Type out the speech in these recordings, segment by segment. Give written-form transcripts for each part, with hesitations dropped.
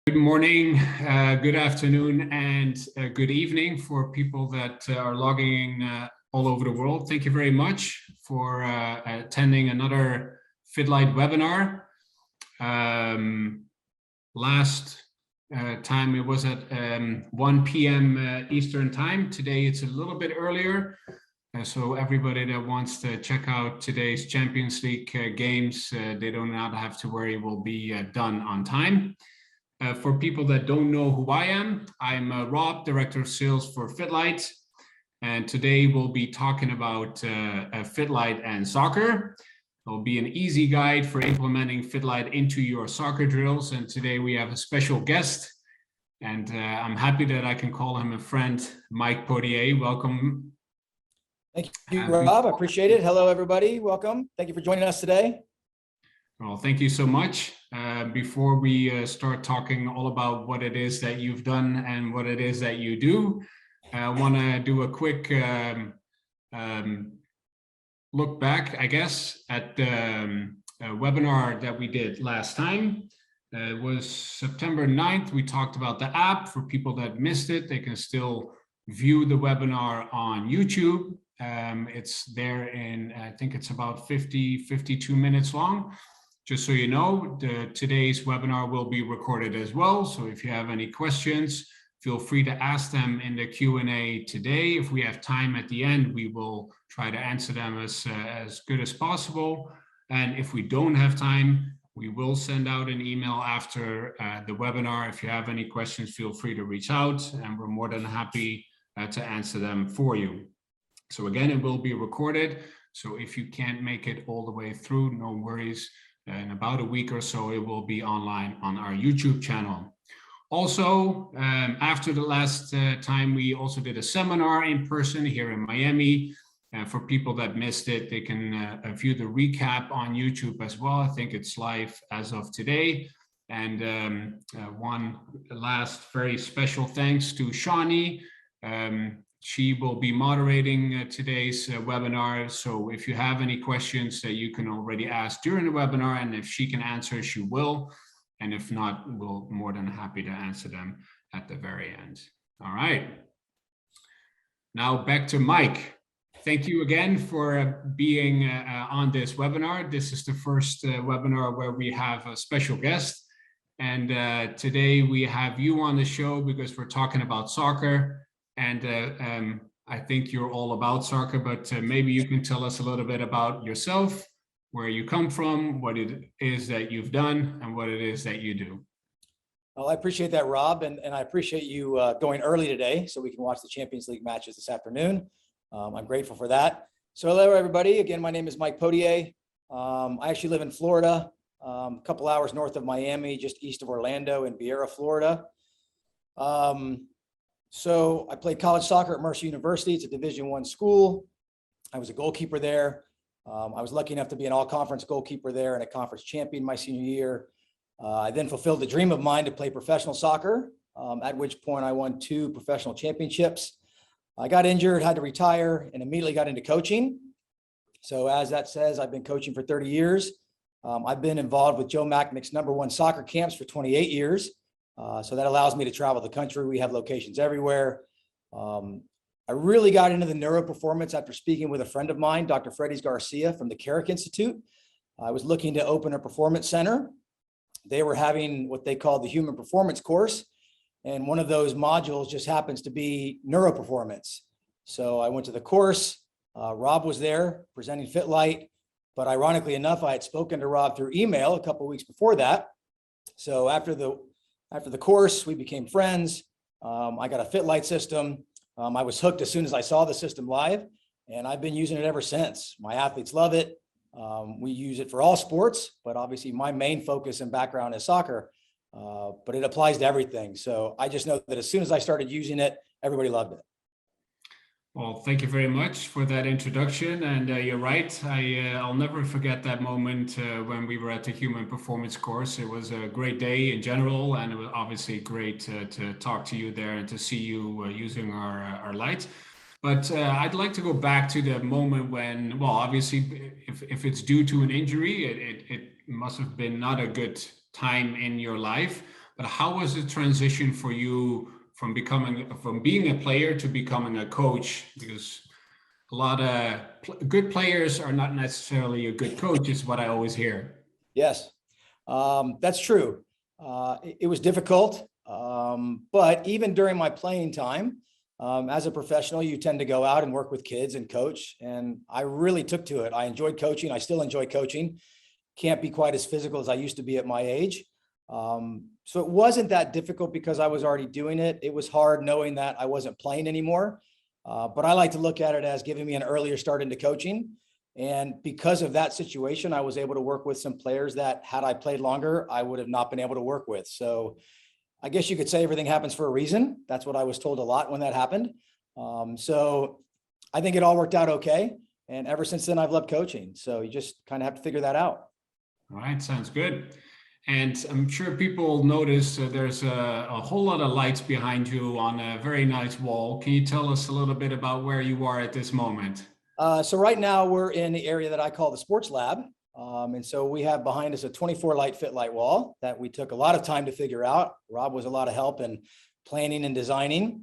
Good morning, good afternoon, and good evening for people that are logging all over the world. Thank you very much for attending another FITLIGHT webinar. Last time it was at 1 p.m. Eastern time. Today it's a little bit earlier. So everybody that wants to check out today's Champions League games, they do not have to worry, will be done on time. For people that don't know who I am, I'm Rob, Director of Sales for FITLIGHT, and today we'll be talking about FITLIGHT and soccer. It'll be an easy guide for implementing FITLIGHT into your soccer drills, and today we have a special guest, and I'm happy that I can call him a friend, Mike Potier. Welcome. Thank you, Rob. I appreciate it. Hello, everybody. Welcome. Thank you for joining us today. Well, thank you so much. Before we start talking all about what it is that you've done and what it is that you do, I want to do a quick look back, I guess, at the webinar that we did last time. It was September 9th. We talked about the app. For people that missed it, they can still view the webinar on YouTube. It's there in, I think it's about 52 minutes long. Just so you know, today's webinar will be recorded as well. So if you have any questions, feel free to ask them in the Q&A today. If we have time at the end, we will try to answer them as good as possible. And if we don't have time, we will send out an email after the webinar. If you have any questions, feel free to reach out, and we're more than happy to answer them for you. So again, it will be recorded. So if you can't make it all the way through, no worries. In about a week or so, it will be online on our YouTube channel. Also, after the last time, we also did a seminar in person here in Miami. For people that missed it, they can view the recap on YouTube as well. I think it's live as of today. And one last very special thanks to Shawnee. She will be moderating today's webinar. So if you have any questions that you can already ask during the webinar, and if she can answer, she will. And if not, we'll more than happy to answer them at the very end. All right. Now back to Mike. Thank you again for being on this webinar. This is the first webinar where we have a special guest. And today we have you on the show because we're talking about soccer. And I think you're all about soccer, but maybe you can tell us a little bit about yourself, where you come from, what it is that you've done, and what it is that you do. Well, I appreciate that, Rob, and I appreciate you going early today so we can watch the Champions League matches this afternoon. I'm grateful for that. So hello, everybody. Again, my name is Mike Potier. I actually live in Florida, a couple hours north of Miami, just east of Orlando in Viera, Florida. So I played college soccer at Mercer University. It's a Division I school. I was a goalkeeper there. I was lucky enough to be an all-conference goalkeeper there and a conference champion my senior year. I then fulfilled the dream of mine to play professional soccer, at which point I won 2 professional championships. I got injured, had to retire, and immediately got into coaching. So as that says, I've been coaching for 30 years. I've been involved with Joe Macknick's No.1 Soccer Camps for 28 years. So that allows me to travel the country. We have locations everywhere. I really got into the Neuro-Performance after speaking with a friend of mine, Dr. Freddie Garcia from the Carrick Institute. I was looking to open a performance center. They were having what they called the Human Performance course. And one of those modules just happens to be Neuro-Performance. So I went to the course. Rob was there presenting FITLIGHT. But ironically enough, I had spoken to Rob through email a couple of weeks before that. So after the course, we became friends. I got a FITLIGHT system. I was hooked as soon as I saw the system live, and I've been using it ever since. My athletes love it. We use it for all sports, but obviously my main focus and background is soccer, but it applies to everything. So I just know that as soon as I started using it, everybody loved it. Well, thank you very much for that introduction. And you're right. I'll never forget that moment when we were at the Human Performance course. It was a great day in general, and it was obviously great to talk to you there and to see you using our light. But I'd like to go back to the moment when, well, obviously, if it's due to an injury, it must have been not a good time in your life. but how was the transition for you from being a player to becoming a coach? Because a lot of good players are not necessarily a good coach, is what I always hear. Yes, that's true. It was difficult, but even during my playing time, as a professional, you tend to go out and work with kids and coach. And I really took to it. I enjoyed coaching. I still enjoy coaching. Can't be quite as physical as I used to be at my age. So it wasn't that difficult because I was already doing it. It was hard knowing that I wasn't playing anymore. But I like to look at it as giving me an earlier start into coaching. And because of that situation, I was able to work with some players that had I played longer, I would have not been able to work with. So I guess you could say everything happens for a reason. That's what I was told a lot when that happened. So I think it all worked out okay. And ever since then, I've loved coaching. So you just kind of have to figure that out. All right, sounds good. And I'm sure people notice there's a whole lot of lights behind you on a very nice wall. Can you tell us a little bit about where you are at this moment? So right now we're in the area that I call the sports lab. And so we have behind us a 24 light FITLIGHT wall that we took a lot of time to figure out. Rob was a lot of help in planning and designing.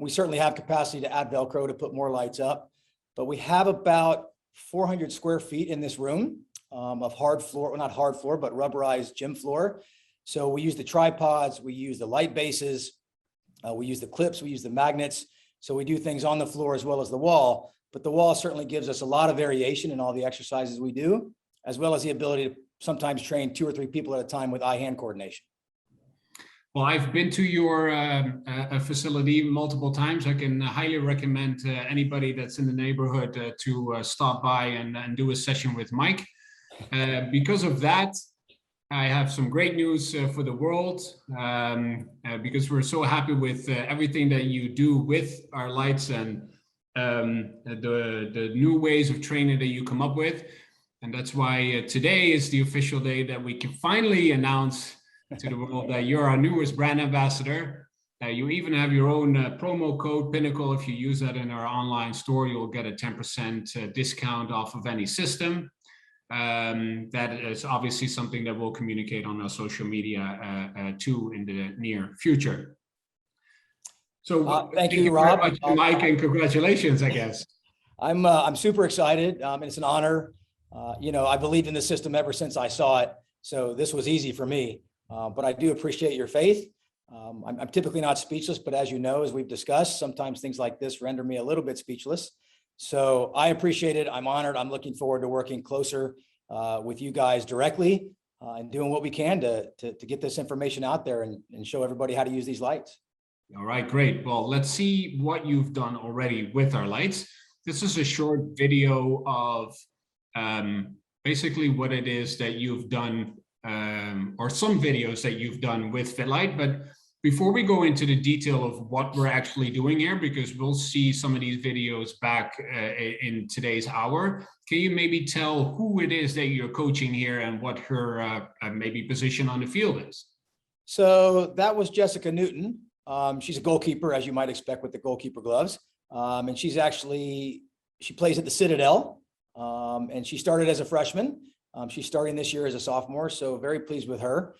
We certainly have capacity to add Velcro to put more lights up, but we have about 400 square feet in this room of hard floor, well, not hard floor, but rubberized gym floor. So we use the tripods, we use the light bases, we use the clips, we use the magnets. So we do things on the floor as well as the wall, but the wall certainly gives us a lot of variation in all the exercises we do, as well as the ability to sometimes train 2 or 3 people at a time with eye-hand coordination. Well, I've been to your facility multiple times. I can highly recommend anybody that's in the neighborhood to stop by and do a session with Mike. Because of that, I have some great news for the world, because we're so happy with everything that you do with our lights and the new ways of training that you come up with. And that's why today is the official day that we can finally announce to the world that you're our newest brand ambassador. You even have your own promo code Pinnacle. If you use that in our online store, you'll get a 10% discount off of any system. That is obviously something that we'll communicate on our social media too in the near future. So thank you, Rob. Very much, Mike, and congratulations, I guess. I'm super excited. And it's an honor. I believed in the system ever since I saw it. So this was easy for me, but I do appreciate your faith. I'm typically not speechless, but as you know, as we've discussed, sometimes things like this render me a little bit speechless. So I appreciate it. I'm honored. I'm looking forward to working closer with you guys directly and doing what we can to get this information out there and show everybody how to use these lights. All right, great. Well, let's see what you've done already with our lights. This is a short video of basically what it is that you've done, or some videos that you've done with FITLIGHT. But before we go into the detail of what we're actually doing here, because we'll see some of these videos back in today's hour, can you maybe tell who it is that you're coaching here and what her maybe position on the field is? So that was Jessica Newton. She's a goalkeeper, as you might expect with the goalkeeper gloves. And she plays at the Citadel, and she started as a freshman. She's starting this year as a sophomore, so very pleased with her.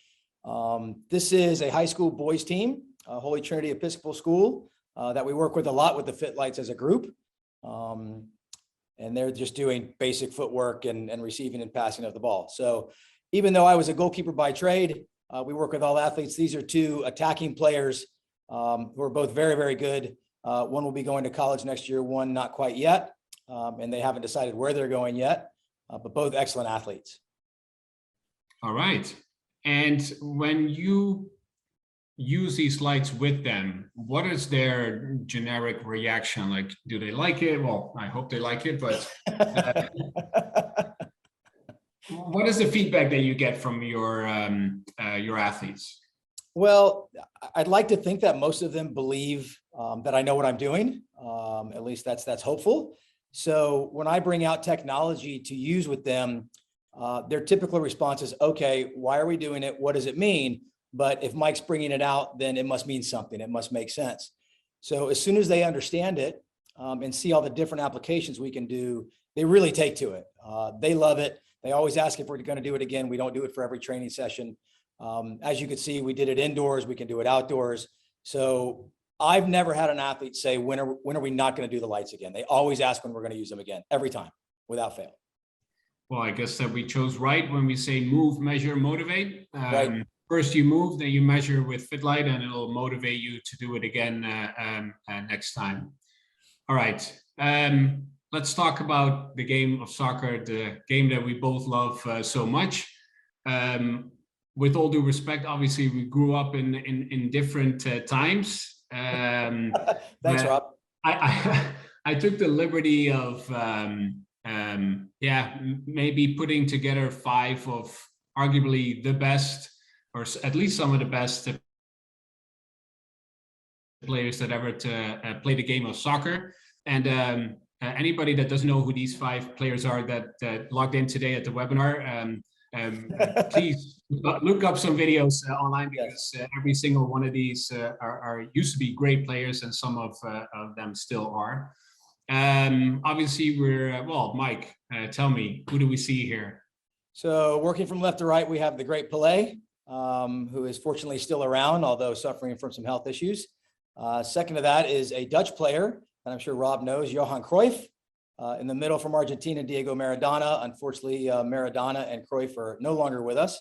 This is a high school boys team, Holy Trinity Episcopal School, that we work with a lot with the FITLIGHTs as a group. And they're just doing basic footwork and receiving and passing of the ball. So even though I was a goalkeeper by trade, we work with all athletes. These are 2 attacking players who are both very, very good. One will be going to college next year, one not quite yet. And they haven't decided where they're going yet, but both excellent athletes. All right. And when you use these lights with them, what is their generic reaction? Like, do they like it? Well, I hope they like it, but what is the feedback that you get from your athletes? Well, I'd like to think that most of them believe that I know what I'm doing. At least that's hopeful. So when I bring out technology to use with them, their typical response is, okay, why are we doing it? What does it mean? But if Mike's bringing it out, then it must mean something. It must make sense. So as soon as they understand it and see all the different applications we can do, they really take to it. They love it. They always ask if we're going to do it again. We don't do it for every training session. As you can see, we did it indoors, we can do it outdoors. So I've never had an athlete say, when are we not going to do the lights again? They always ask when we're going to use them again, every time, without fail. Well, I guess that we chose right when we say move, measure, motivate. Right. First you move, then you measure with FITLIGHT, and it'll motivate you to do it again next time. All right. Let's talk about the game of soccer, the game that we both love so much. With all due respect, obviously we grew up in different times. Thanks, Rob. I took the liberty of maybe putting together 5 of arguably the best, or at least some of the best players that ever to play the game of soccer. And anybody that doesn't know who these 5 players are that logged in today at the webinar, please look up some videos online, because every single one of these are used to be great players, and some of them still are. Obviously we're, well, Mike, tell me, who do we see here? So working from left to right, we have the great Pelé, who is fortunately still around, although suffering from some health issues. Second to that is a Dutch player, and I'm sure Rob knows, Johan Cruyff. In the middle from Argentina, Diego Maradona. Unfortunately, Maradona and Cruyff are no longer with us.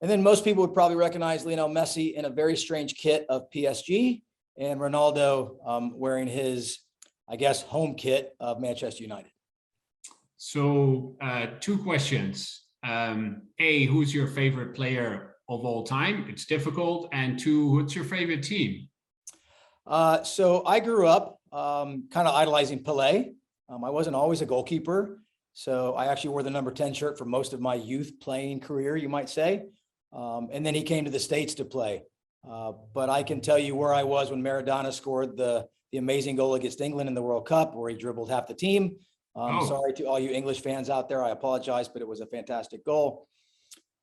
And then most people would probably recognize Lionel Messi in a very strange kit of PSG, and Ronaldo wearing his, I guess, home kit of Manchester United. So 2 questions. A, who's your favorite player of all time? It's difficult. And 2, what's your favorite team? So I grew up kind of idolizing Pelé. I wasn't always a goalkeeper, so I actually wore the number 10 shirt for most of my youth playing career, you might say. And then he came to the States to play. But I can tell you where I was when Maradona scored the amazing goal against England in the World Cup, where he dribbled half the team. Sorry to all you English fans out there, I apologize, but it was a fantastic goal.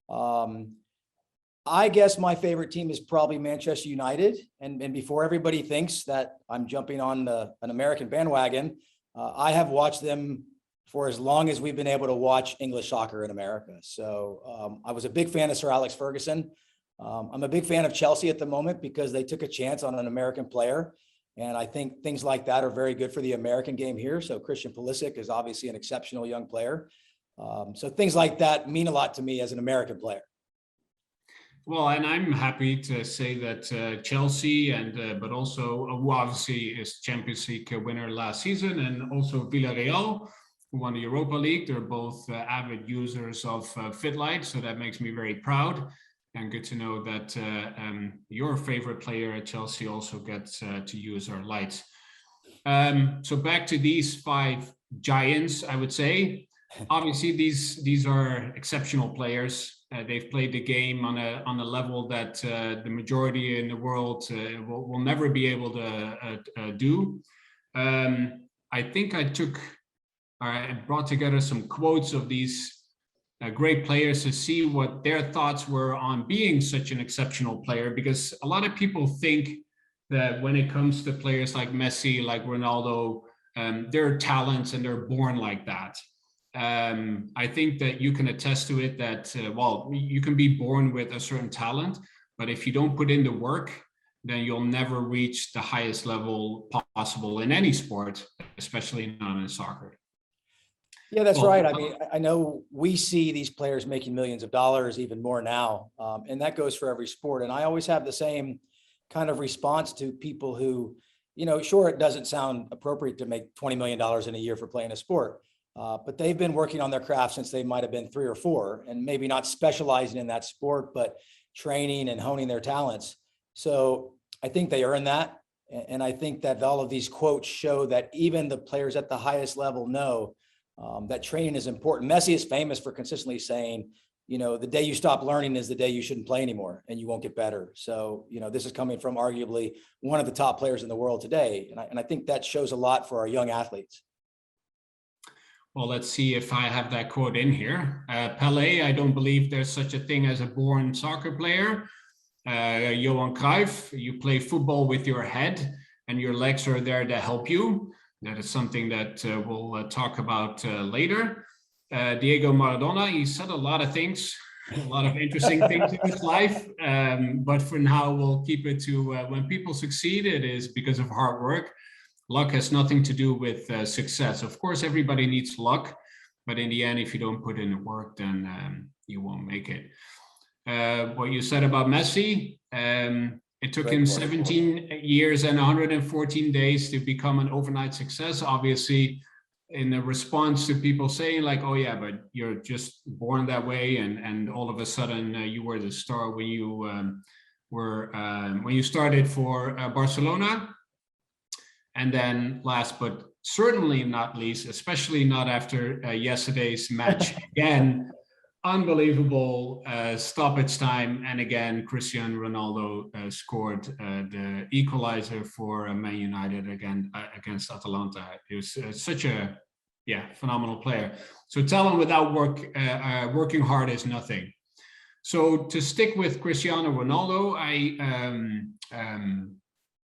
I guess my favorite team is probably Manchester United. And before everybody thinks that I'm jumping on an American bandwagon, I have watched them for as long as we've been able to watch English soccer in America. So I was a big fan of Sir Alex Ferguson. I'm a big fan of Chelsea at the moment because they took a chance on an American player. And I think things like that are very good for the American game here. So Christian Pulisic is obviously an exceptional young player. So things like that mean a lot to me as an American player. Well, and I'm happy to say that Chelsea and but also who obviously is Champions League winner last season, and also Villarreal, who won the Europa League. They're both avid users of FITLIGHT, so that makes me very proud. And good to know that your favorite player at Chelsea also gets to use our lights. So back to these 5 giants, I would say. Obviously, these are exceptional players. They've played the game on a level that the majority in the world will never be able to do. I think I brought together some quotes of these great players to see what their thoughts were on being such an exceptional player, because a lot of people think that when it comes to players like Messi, like Ronaldo, they're talents and they're born like that. I think that you can attest to it that, well, you can be born with a certain talent, but if you don't put in the work, then you'll never reach the highest level possible in any sport, especially not in soccer. Yeah, that's right. I mean, I know we see these players making millions of dollars, even more now, and that goes for every sport. And I always have the same kind of response to people who, you know, sure, it doesn't sound appropriate to make $20 million in a year for playing a sport. But they've been working on their craft since they might have been 3 or 4, and maybe not specializing in that sport, but training and honing their talents. So I think they earn that. And I think that all of these quotes show that even the players at the highest level know that training is important. Messi is famous for consistently saying, you know, the day you stop learning is the day you shouldn't play anymore and you won't get better. So, you know, this is coming from arguably one of the top players in the world today. And I think that shows a lot for our young athletes. Well, let's see if I have that quote in here. Pelé, I don't believe there's such a thing as a born soccer player. Johan Cruyff, you play football with your head and your legs are there to help you. That is something that we'll talk about later. Diego Maradona, he said a lot of things a lot of interesting things in his life. But for now, we'll keep it to when people succeed, it is because of hard work. Luck has nothing to do with success. Of course, everybody needs luck, but in the end, if you don't put in the work, then you won't make it. What you said about Messi, it took him 17 years and 114 days to become an overnight success. Obviously, in a response to people saying like, oh yeah, but you're just born that way, and all of a sudden you were the star when you started for Barcelona. And then last but certainly not least, especially not after yesterday's match again, unbelievable stoppage time. And again, Cristiano Ronaldo scored the equalizer for Man United again against Atalanta. He was such a phenomenal player. So talent without working hard is nothing. So to stick with Cristiano Ronaldo, I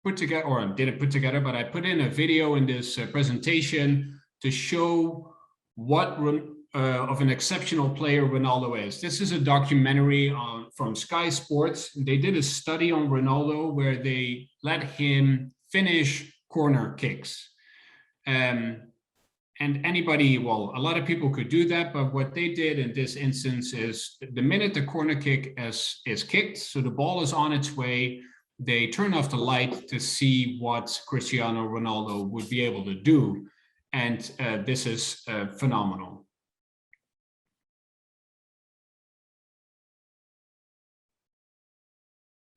put together, or didn't put together, but I put in a video in this presentation to show what of an exceptional player Ronaldo is. This is a documentary from Sky Sports. They did a study on Ronaldo where they let him finish corner kicks. And anybody, well, a lot of people could do that, but what they did in this instance is the minute the corner kick is kicked, so the ball is on its way, they turn off the light to see what Cristiano Ronaldo would be able to do. And this is phenomenal.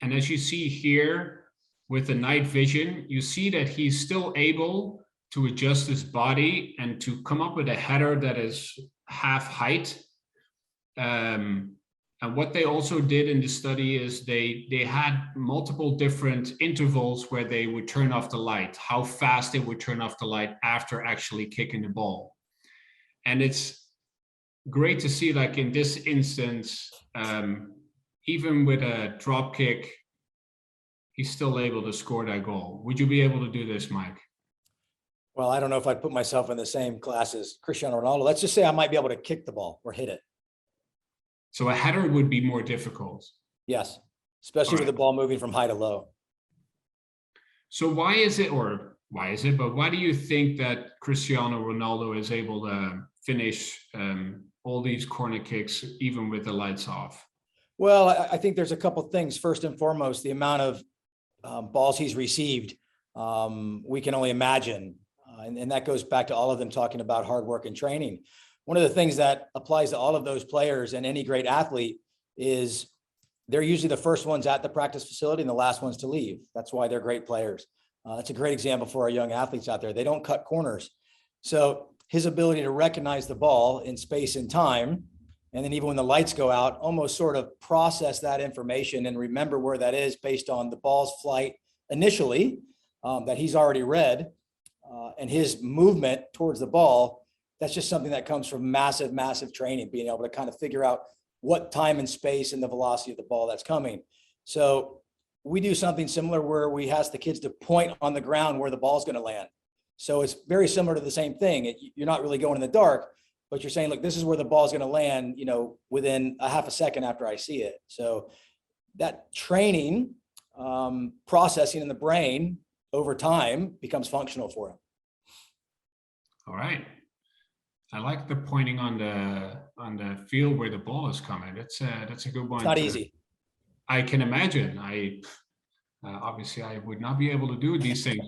And as you see here with the night vision, you see that he's still able to adjust his body and to come up with a header that is half height. And what they also did in the study is they had multiple different intervals where they would turn off the light, how fast they would turn off the light after actually kicking the ball. And it's great to see, like in this instance, even with a drop kick, he's still able to score that goal. Would you be able to do this, Mike? Well, I don't know if I'd put myself in the same class as Cristiano Ronaldo. Let's just say I might be able to kick the ball or hit it. So a header would be more difficult. Yes, especially with the ball moving from high to low. So why do you think that Cristiano Ronaldo is able to finish all these corner kicks even with the lights off? Well, I think there's a couple of things. First and foremost, the amount of balls he's received, we can only imagine. And that goes back to all of them talking about hard work and training. One of the things that applies to all of those players and any great athlete is they're usually the first ones at the practice facility and the last ones to leave. That's why they're great players. That's a great example for our young athletes out there. They don't cut corners. So his ability to recognize the ball in space and time, and then even when the lights go out, almost sort of process that information and remember where that is based on the ball's flight initially that he's already read, and his movement towards the ball. That's just something that comes from massive, massive training, being able to kind of figure out what time and space and the velocity of the ball that's coming. So we do something similar where we ask the kids to point on the ground where the ball's going to land. So it's very similar to the same thing. You're not really going in the dark, but you're saying, look, this is where the ball's going to land, within a half a second after I see it. So that training, processing in the brain over time becomes functional for him. All right. I like the pointing on the field where the ball is coming. That's a good one. It's not easy. I can imagine. Obviously I would not be able to do these things.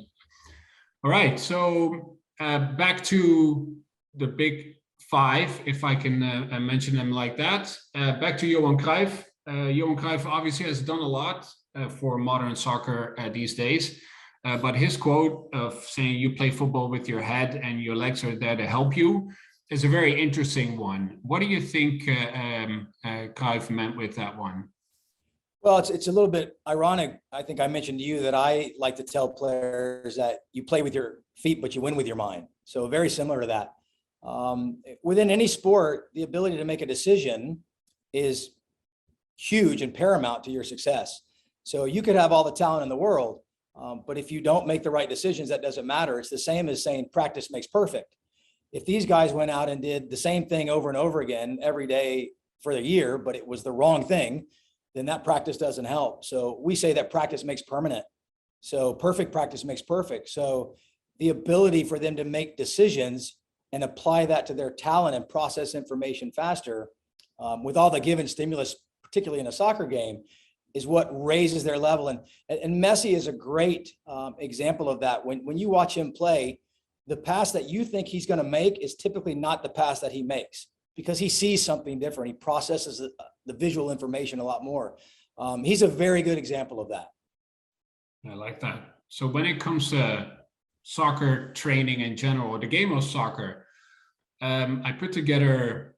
All right. So back to the big five, if I can mention them like that. Back to Johan Cruyff. Johan Cruyff obviously has done a lot for modern soccer these days. But his quote of saying you play football with your head and your legs are there to help you is a very interesting one. What do you think Cruyff meant with that one? Well, it's a little bit ironic. I think I mentioned to you that I like to tell players that you play with your feet, but you win with your mind. So very similar to that. Within any sport, the ability to make a decision is huge and paramount to your success. So you could have all the talent in the world, but if you don't make the right decisions, that doesn't matter. It's the same as saying practice makes perfect. If these guys went out and did the same thing over and over again every day for the year, but it was the wrong thing, then that practice doesn't help. So we say that practice makes permanent. So perfect practice makes perfect. So the ability for them to make decisions and apply that to their talent and process information faster with all the given stimulus, particularly in a soccer game, is what raises their level. And Messi is a great example of that. When you watch him play, the pass that you think he's going to make is typically not the pass that he makes, because he sees something different. He processes the visual information a lot more. He's a very good example of that. I like that. So when it comes to soccer training in general, the game of soccer, I put together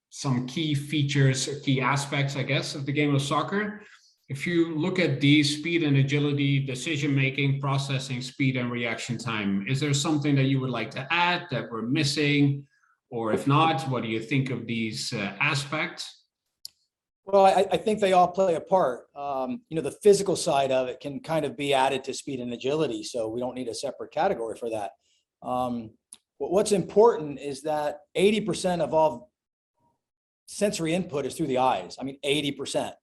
some key features, or key aspects, I guess, of the game of soccer. If you look at these: speed and agility, decision-making, processing speed, and reaction time, is there something that you would like to add that we're missing? Or if not, what do you think of these aspects? Well, I think they all play a part. The physical side of it can kind of be added to speed and agility, so we don't need a separate category for that. What's important is that 80% of all sensory input is through the eyes. I mean, 80%.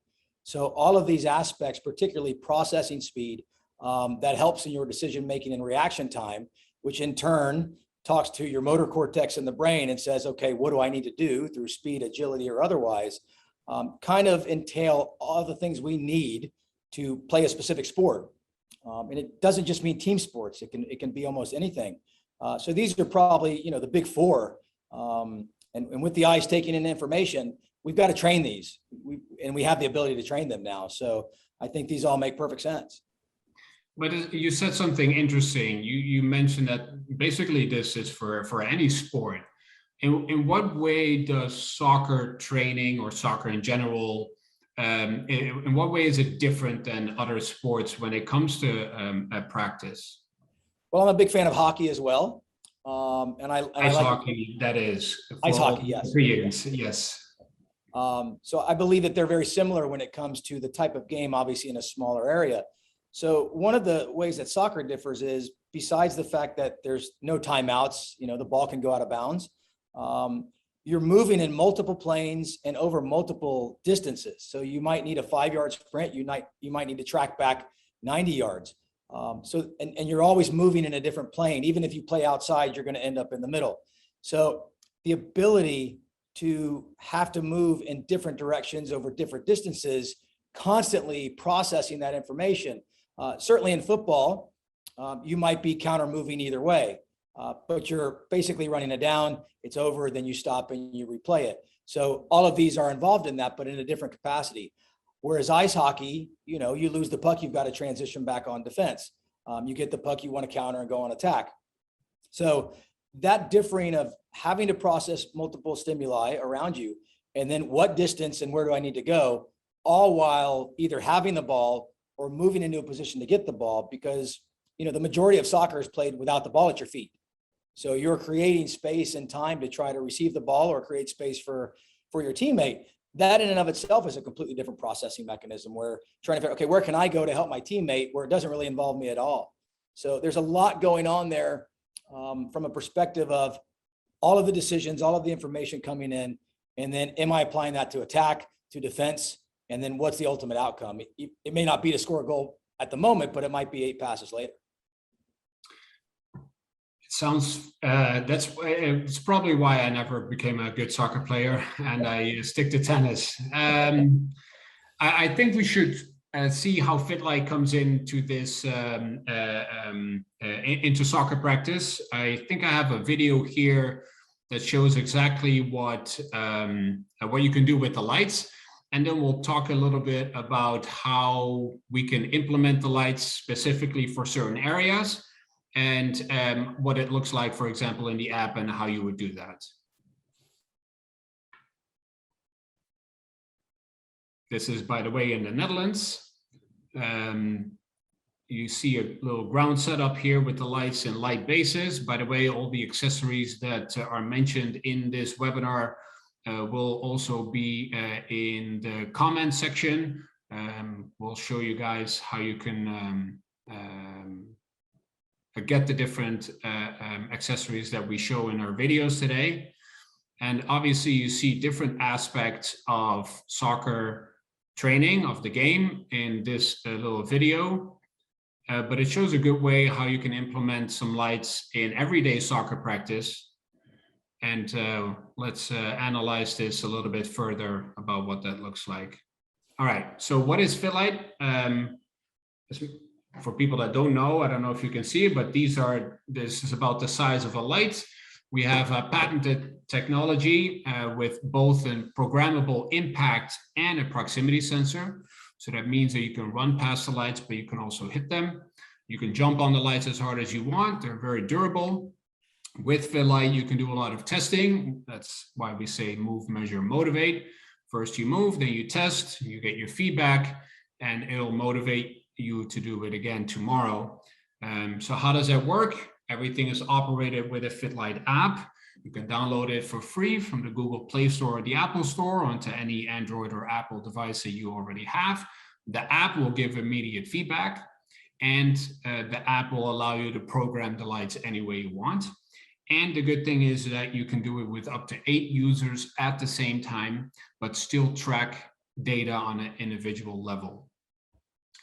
So all of these aspects, particularly processing speed, that helps in your decision-making and reaction time, which in turn talks to your motor cortex in the brain and says, okay, what do I need to do through speed, agility, or otherwise, kind of entail all the things we need to play a specific sport. And it doesn't just mean team sports. It can be almost anything. So these are probably, the big four. And with the eyes taking in information, we've got to train these. We have the ability to train them now. So I think these all make perfect sense. But you said something interesting. You mentioned that basically this is for any sport. In what way does soccer training, or soccer in general, in what way is it different than other sports when it comes to a practice? Well, I'm a big fan of hockey as well. Ice hockey, that is. Ice hockey, yes. Yes. So I believe that they're very similar when it comes to the type of game, obviously in a smaller area. So one of the ways that soccer differs is, besides the fact that there's no timeouts, the ball can go out of bounds. You're moving in multiple planes and over multiple distances. So you might need a 5-yard sprint. You might need to track back 90 yards. And you're always moving in a different plane. Even if you play outside, you're going to end up in the middle. So the ability to have to move in different directions over different distances, constantly processing that information. Certainly in football, you might be counter moving either way. But you're basically running it down, it's over, then you stop and you replay it. So all of these are involved in that, but in a different capacity. Whereas ice hockey, you lose the puck, you've got to transition back on defense. You get the puck, you want to counter and go on attack. So that differing of having to process multiple stimuli around you, and then what distance and where do I need to go, all while either having the ball or moving into a position to get the ball, because the majority of soccer is played without the ball at your feet. So you're creating space and time to try to receive the ball or create space for your teammate. That in and of itself is a completely different processing mechanism, where trying to figure, okay, where can I go to help my teammate where it doesn't really involve me at all? So there's a lot going on there from a perspective of all of the decisions, all of the information coming in, and then am I applying that to attack, to defense, and then what's the ultimate outcome? It may not be to score a goal at the moment, but it might be 8 passes later. It sounds it's probably why I never became a good soccer player, and I stick to tennis. I think we should see how FITLIGHT comes into this into soccer practice. I think I have a video here that shows exactly what you can do with the lights. And then we'll talk a little bit about how we can implement the lights specifically for certain areas, and what it looks like, for example, in the app, and how you would do that. This is, by the way, in the Netherlands. You see a little ground setup here with the lights and light bases. By the way, all the accessories that are mentioned in this webinar will also be in the comment section. We'll show you guys how you can get the different accessories that we show in our videos today. And obviously you see different aspects of soccer training of the game in this little video. But it shows a good way how you can implement some lights in everyday soccer practice. And let's analyze this a little bit further about what that looks like. All right, so what is FITLIGHT? For people that don't know, I don't know if you can see it, but this is about the size of a light. We have a patented technology with both a programmable impact and a proximity sensor. So that means that you can run past the lights, but you can also hit them. You can jump on the lights as hard as you want. They're very durable. With FITLIGHT, you can do a lot of testing. That's why we say move, measure, motivate. First you move, then you test, you get your feedback, and it'll motivate you to do it again tomorrow. So how does that work? Everything is operated with a FITLIGHT app. You can download it for free from the Google Play Store or the Apple Store onto any Android or Apple device that you already have. The app will give immediate feedback, and the app will allow you to program the lights any way you want. And the good thing is that you can do it with up to 8 users at the same time, but still track data on an individual level.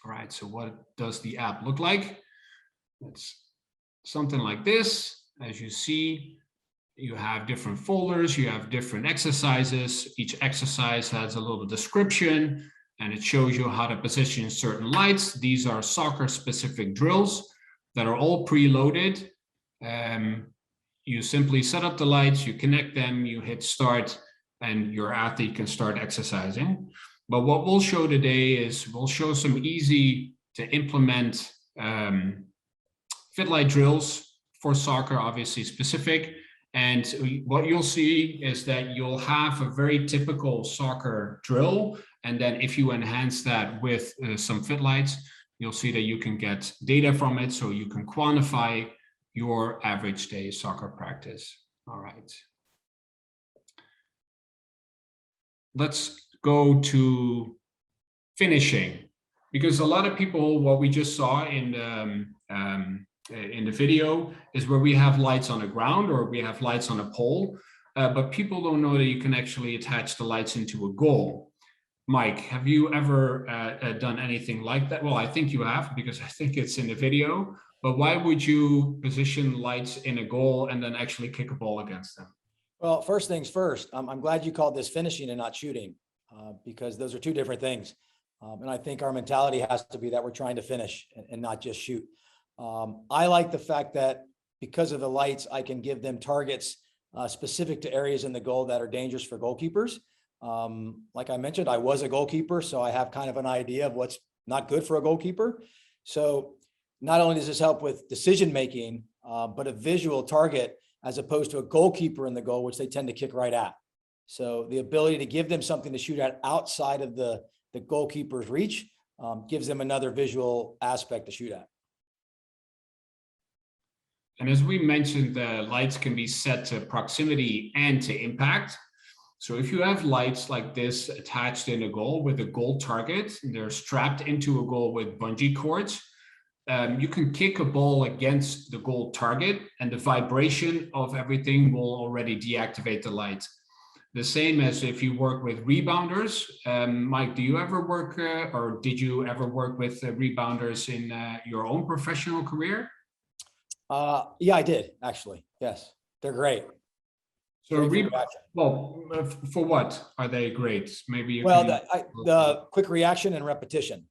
All right, so what does the app look like? It's something like this. As you see, you have different folders, you have different exercises. Each exercise has a little description, and it shows you how to position certain lights. These are soccer-specific drills that are all preloaded. You simply set up the lights, you connect them, you hit start, and your athlete can start exercising. But what we'll show today is we'll show some easy to implement FITLIGHT drills for soccer, obviously specific. And what you'll see is that you'll have a very typical soccer drill. And then if you enhance that with some FITLIGHTs, you'll see that you can get data from it. So you can quantify your average day soccer practice. All right. Let's go to finishing, because a lot of people, what we just saw in the video is where we have lights on the ground or we have lights on a pole, but people don't know that you can actually attach the lights into a goal. Mike, have you ever done anything like that? Well, I think you have, because I think it's in the video, but why would you position lights in a goal and then actually kick a ball against them? Well, first things first, I'm glad you called this finishing and not shooting, because those are two different things. And I think our mentality has to be that we're trying to finish and not just shoot. I like the fact that because of the lights, I can give them targets specific to areas in the goal that are dangerous for goalkeepers. Like I mentioned, I was a goalkeeper, so I have kind of an idea of what's not good for a goalkeeper. So not only does this help with decision-making, but a visual target as opposed to a goalkeeper in the goal, which they tend to kick right at. So the ability to give them something to shoot at outside of the goalkeeper's reach gives them another visual aspect to shoot at. And as we mentioned, the lights can be set to proximity and to impact. So if you have lights like this attached in a goal with a goal target, and they're strapped into a goal with bungee cords, you can kick a ball against the goal target, and the vibration of everything will already deactivate the light. The same as if you work with rebounders. Mike, do you ever work or did you ever work with rebounders in your own professional career? Yeah, I did actually. Yes, they're great. So well, for what are they great? Maybe you well, can... the quick reaction and repetition.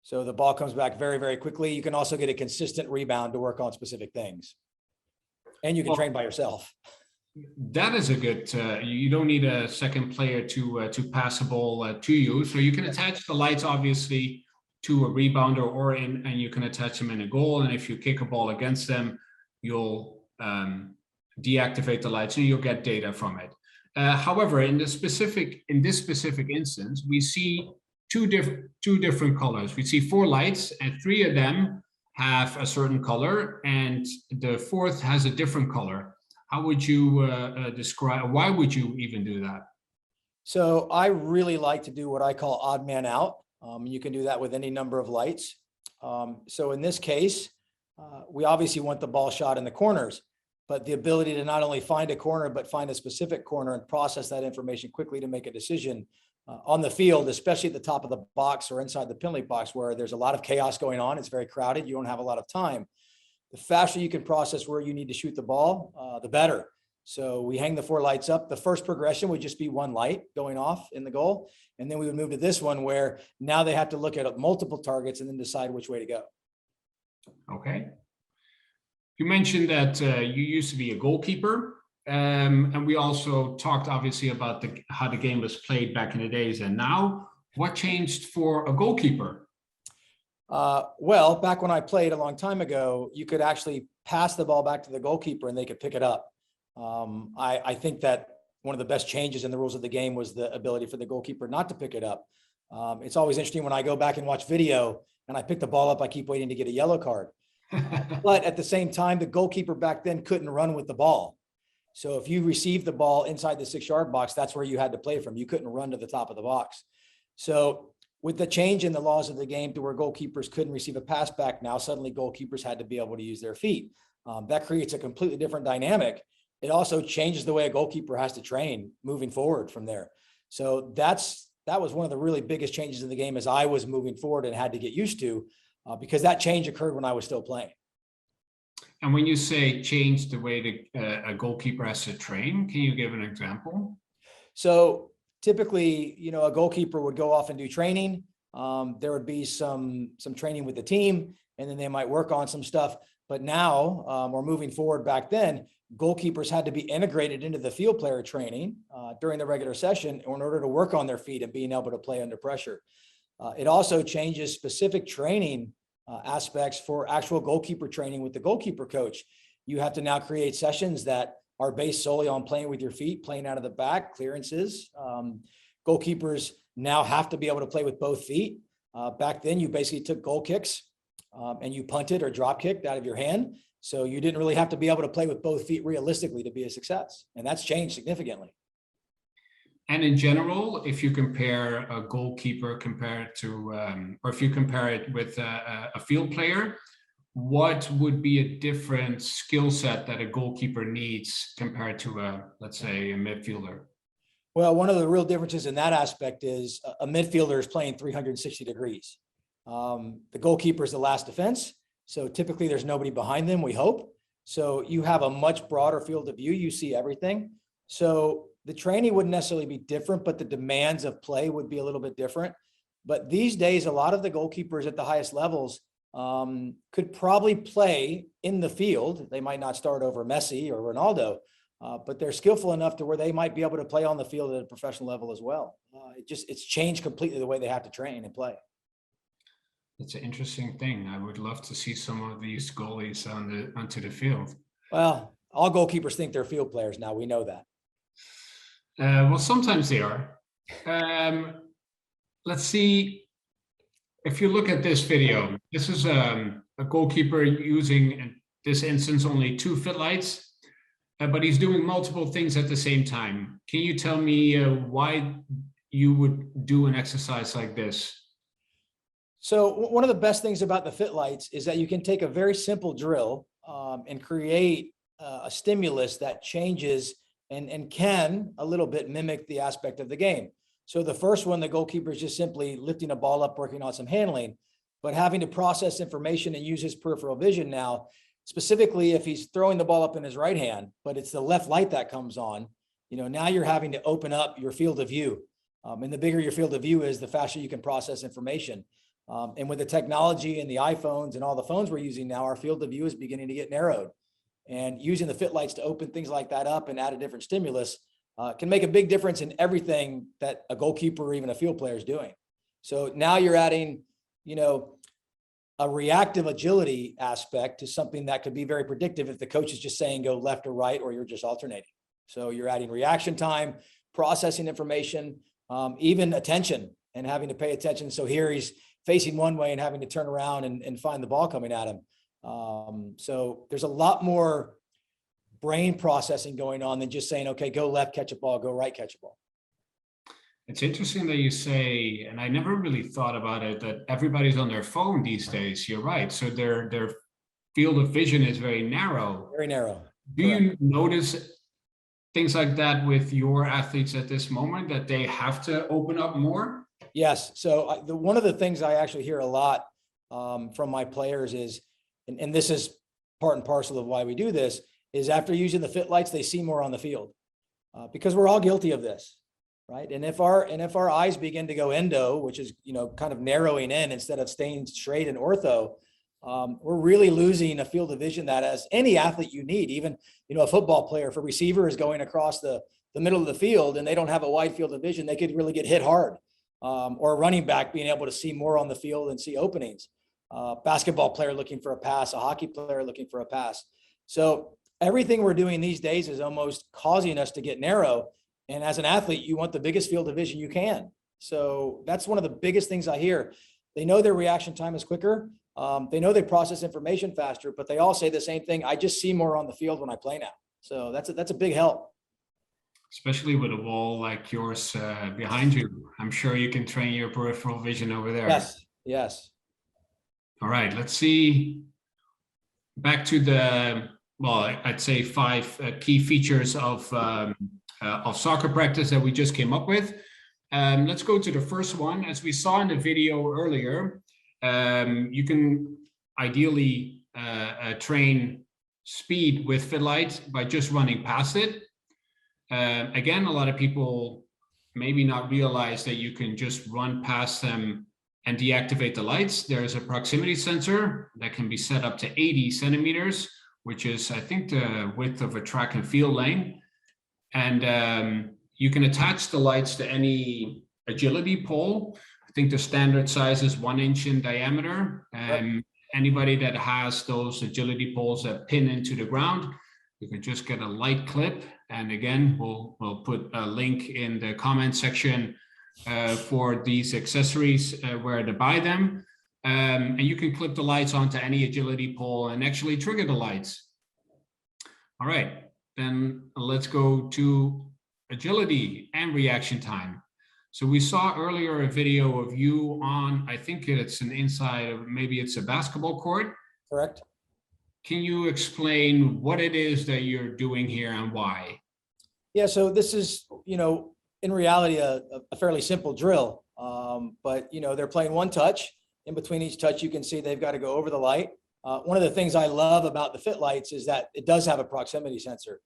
So the ball comes back very, very quickly. You can also get a consistent rebound to work on specific things. And you can train by yourself. That is a good, you don't need a second player to pass a ball to you. So you can attach the lights, obviously, to a rebounder and you can attach them in a goal. And if you kick a ball against them, you'll deactivate the lights and you'll get data from it. However, in this specific instance, we see two different colors. We see 4 lights, and 3 of them have a certain color, and the 4th has a different color. How would you describe? Why would you even do that? So I really like to do what I call odd man out. You can do that with any number of lights. So in this case, we obviously want the ball shot in the corners. but the ability to not only find a corner, but find a specific corner and process that information quickly to make a decision on the field, especially at the top of the box or inside the penalty box where there's a lot of chaos going on. It's very crowded. You don't have a lot of time. The faster you can process where you need to shoot the ball, the better. So we hang the 4 lights up. The first progression would just be 1 light going off in the goal. And then we would move to this one where now they have to look at multiple targets and then decide which way to go. Okay. You mentioned that you used to be a goalkeeper. And we also talked obviously about how the game was played back in the days and now. What changed for a goalkeeper? Well, back when I played a long time ago, you could actually pass the ball back to the goalkeeper and they could pick it up. I think that one of the best changes in the rules of the game was the ability for the goalkeeper not to pick it up. It's always interesting when I go back and watch video and I pick the ball up, I keep waiting to get a yellow card. But at the same time, the goalkeeper back then couldn't run with the ball. So if you received the ball inside the 6-yard box, that's where you had to play from. You couldn't run to the top of the box. So with the change in the laws of the game to where goalkeepers couldn't receive a pass back, now suddenly goalkeepers had to be able to use their feet. That creates a completely different dynamic. It also changes the way a goalkeeper has to train moving forward from there. So that was one of the really biggest changes in the game as I was moving forward and had to get used to, because that change occurred when I was still playing. And when you say change the way a goalkeeper has to train, can you give an example? So typically, a goalkeeper would go off and do training. There would be some training with the team, and then they might work on some stuff. But now, or moving forward back then, goalkeepers had to be integrated into the field player training during the regular session in order to work on their feet and being able to play under pressure. It also changes specific training aspects for actual goalkeeper training with the goalkeeper coach. You have to now create sessions that are based solely on playing with your feet, playing out of the back, clearances. Goalkeepers now have to be able to play with both feet. Back then, you basically took goal kicks and you punted or drop kicked out of your hand. So you didn't really have to be able to play with both feet realistically to be a success. And that's changed significantly. And in general, if you compare a goalkeeper compared to, or if you compare it with a field player, what would be a different skill set that a goalkeeper needs compared to let's say, a midfielder? Well, one of the real differences in that aspect is a midfielder is playing 360 degrees. The goalkeeper is the last defense. So typically there's nobody behind them, we hope. So you have a much broader field of view. You see everything. So the training wouldn't necessarily be different, but the demands of play would be a little bit different. But these days, a lot of the goalkeepers at the highest levels could probably play in the field. They might not start over Messi or Ronaldo, but they're skillful enough to where they might be able to play on the field at a professional level as well. It's changed completely the way they have to train and play. It's an interesting thing. I would love to see some of these goalies onto the field. Well, all goalkeepers think they're field players now. We know that. Well, sometimes they are. Let's see. If you look at this video, this is a goalkeeper using, in this instance, only 2 FITLIGHTs, but he's doing multiple things at the same time. Can you tell me why you would do an exercise like this? So one of the best things about the FITLIGHTs is that you can take a very simple drill and create a stimulus that changes and can a little bit mimic the aspect of the game. So the first one, the goalkeeper is just simply lifting a ball up, working on some handling, but having to process information and use his peripheral vision now, specifically if he's throwing the ball up in his right hand, but it's the left light that comes on, now you're having to open up your field of view. And the bigger your field of view is, the faster you can process information. And with the technology and the iPhones and all the phones we're using now, our field of view is beginning to get narrowed. And using the FITLIGHTs to open things like that up and add a different stimulus can make a big difference in everything that a goalkeeper or even a field player is doing. So now you're adding, a reactive agility aspect to something that could be very predictive if the coach is just saying go left or right, or you're just alternating. So you're adding reaction time, processing information, even attention and having to pay attention. So here he's facing one way and having to turn around and find the ball coming at him. So there's a lot more brain processing going on than just saying, okay, go left, catch a ball, go right, catch a ball. It's interesting that you say, and I never really thought about it, that everybody's on their phone these days. You're right. So their field of vision is very narrow. Very narrow. Do you notice things like that with your athletes at this moment, that they have to open up more? Yes. So one of the things I actually hear a lot from my players is, and this is part and parcel of why we do this, is after using the FITLIGHTs, they see more on the field because we're all guilty of this, right? And if our eyes begin to go endo, which is, you know, kind of narrowing in instead of staying straight and ortho, we're really losing a field of vision that, as any athlete you need, even, you know, a football player, if a receiver is going across the middle of the field and they don't have a wide field of vision, they could really get hit hard. Or a running back being able to see more on the field and see openings. Basketball player looking for a pass, a hockey player looking for a pass. So everything we're doing these days is almost causing us to get narrow. And as an athlete, you want the biggest field of vision you can. So that's one of the biggest things I hear. They know their reaction time is quicker. They know they process information faster, but they all say the same thing. I just see more on the field when I play now. So that's a big help. Especially with a wall like yours behind you. I'm sure you can train your peripheral vision over there. Yes, yes. All right, let's see. Back to the, well, I'd say 5 key features of soccer practice that we just came up with. Let's go to the first one. As we saw in the video earlier, you can ideally train speed with FITLIGHT by just running past it. Again, a lot of people maybe not realize that you can just run past them and deactivate the lights. There's a proximity sensor that can be set up to 80 centimeters, which is, I think, the width of a track and field lane. And you can attach the lights to any agility pole. I think the standard size is 1 inch in diameter. And anybody that has those agility poles that pin into the ground, you can just get a light clip. And again, we'll put a link in the comment section for these accessories where to buy them. And you can clip the lights onto any agility pole and actually trigger the lights. All right, then let's go to agility and reaction time. So we saw earlier a video of you on, I think it's an inside of, maybe it's a basketball court. Correct. Can you explain what it is that you're doing here and why? Yeah, so this is, you know, in reality, a fairly simple drill. But, you know, they're playing one touch. In between each touch, you can see they've got to go over the light. One of the things I love about the FITLIGHTs is that it does have a proximity sensor.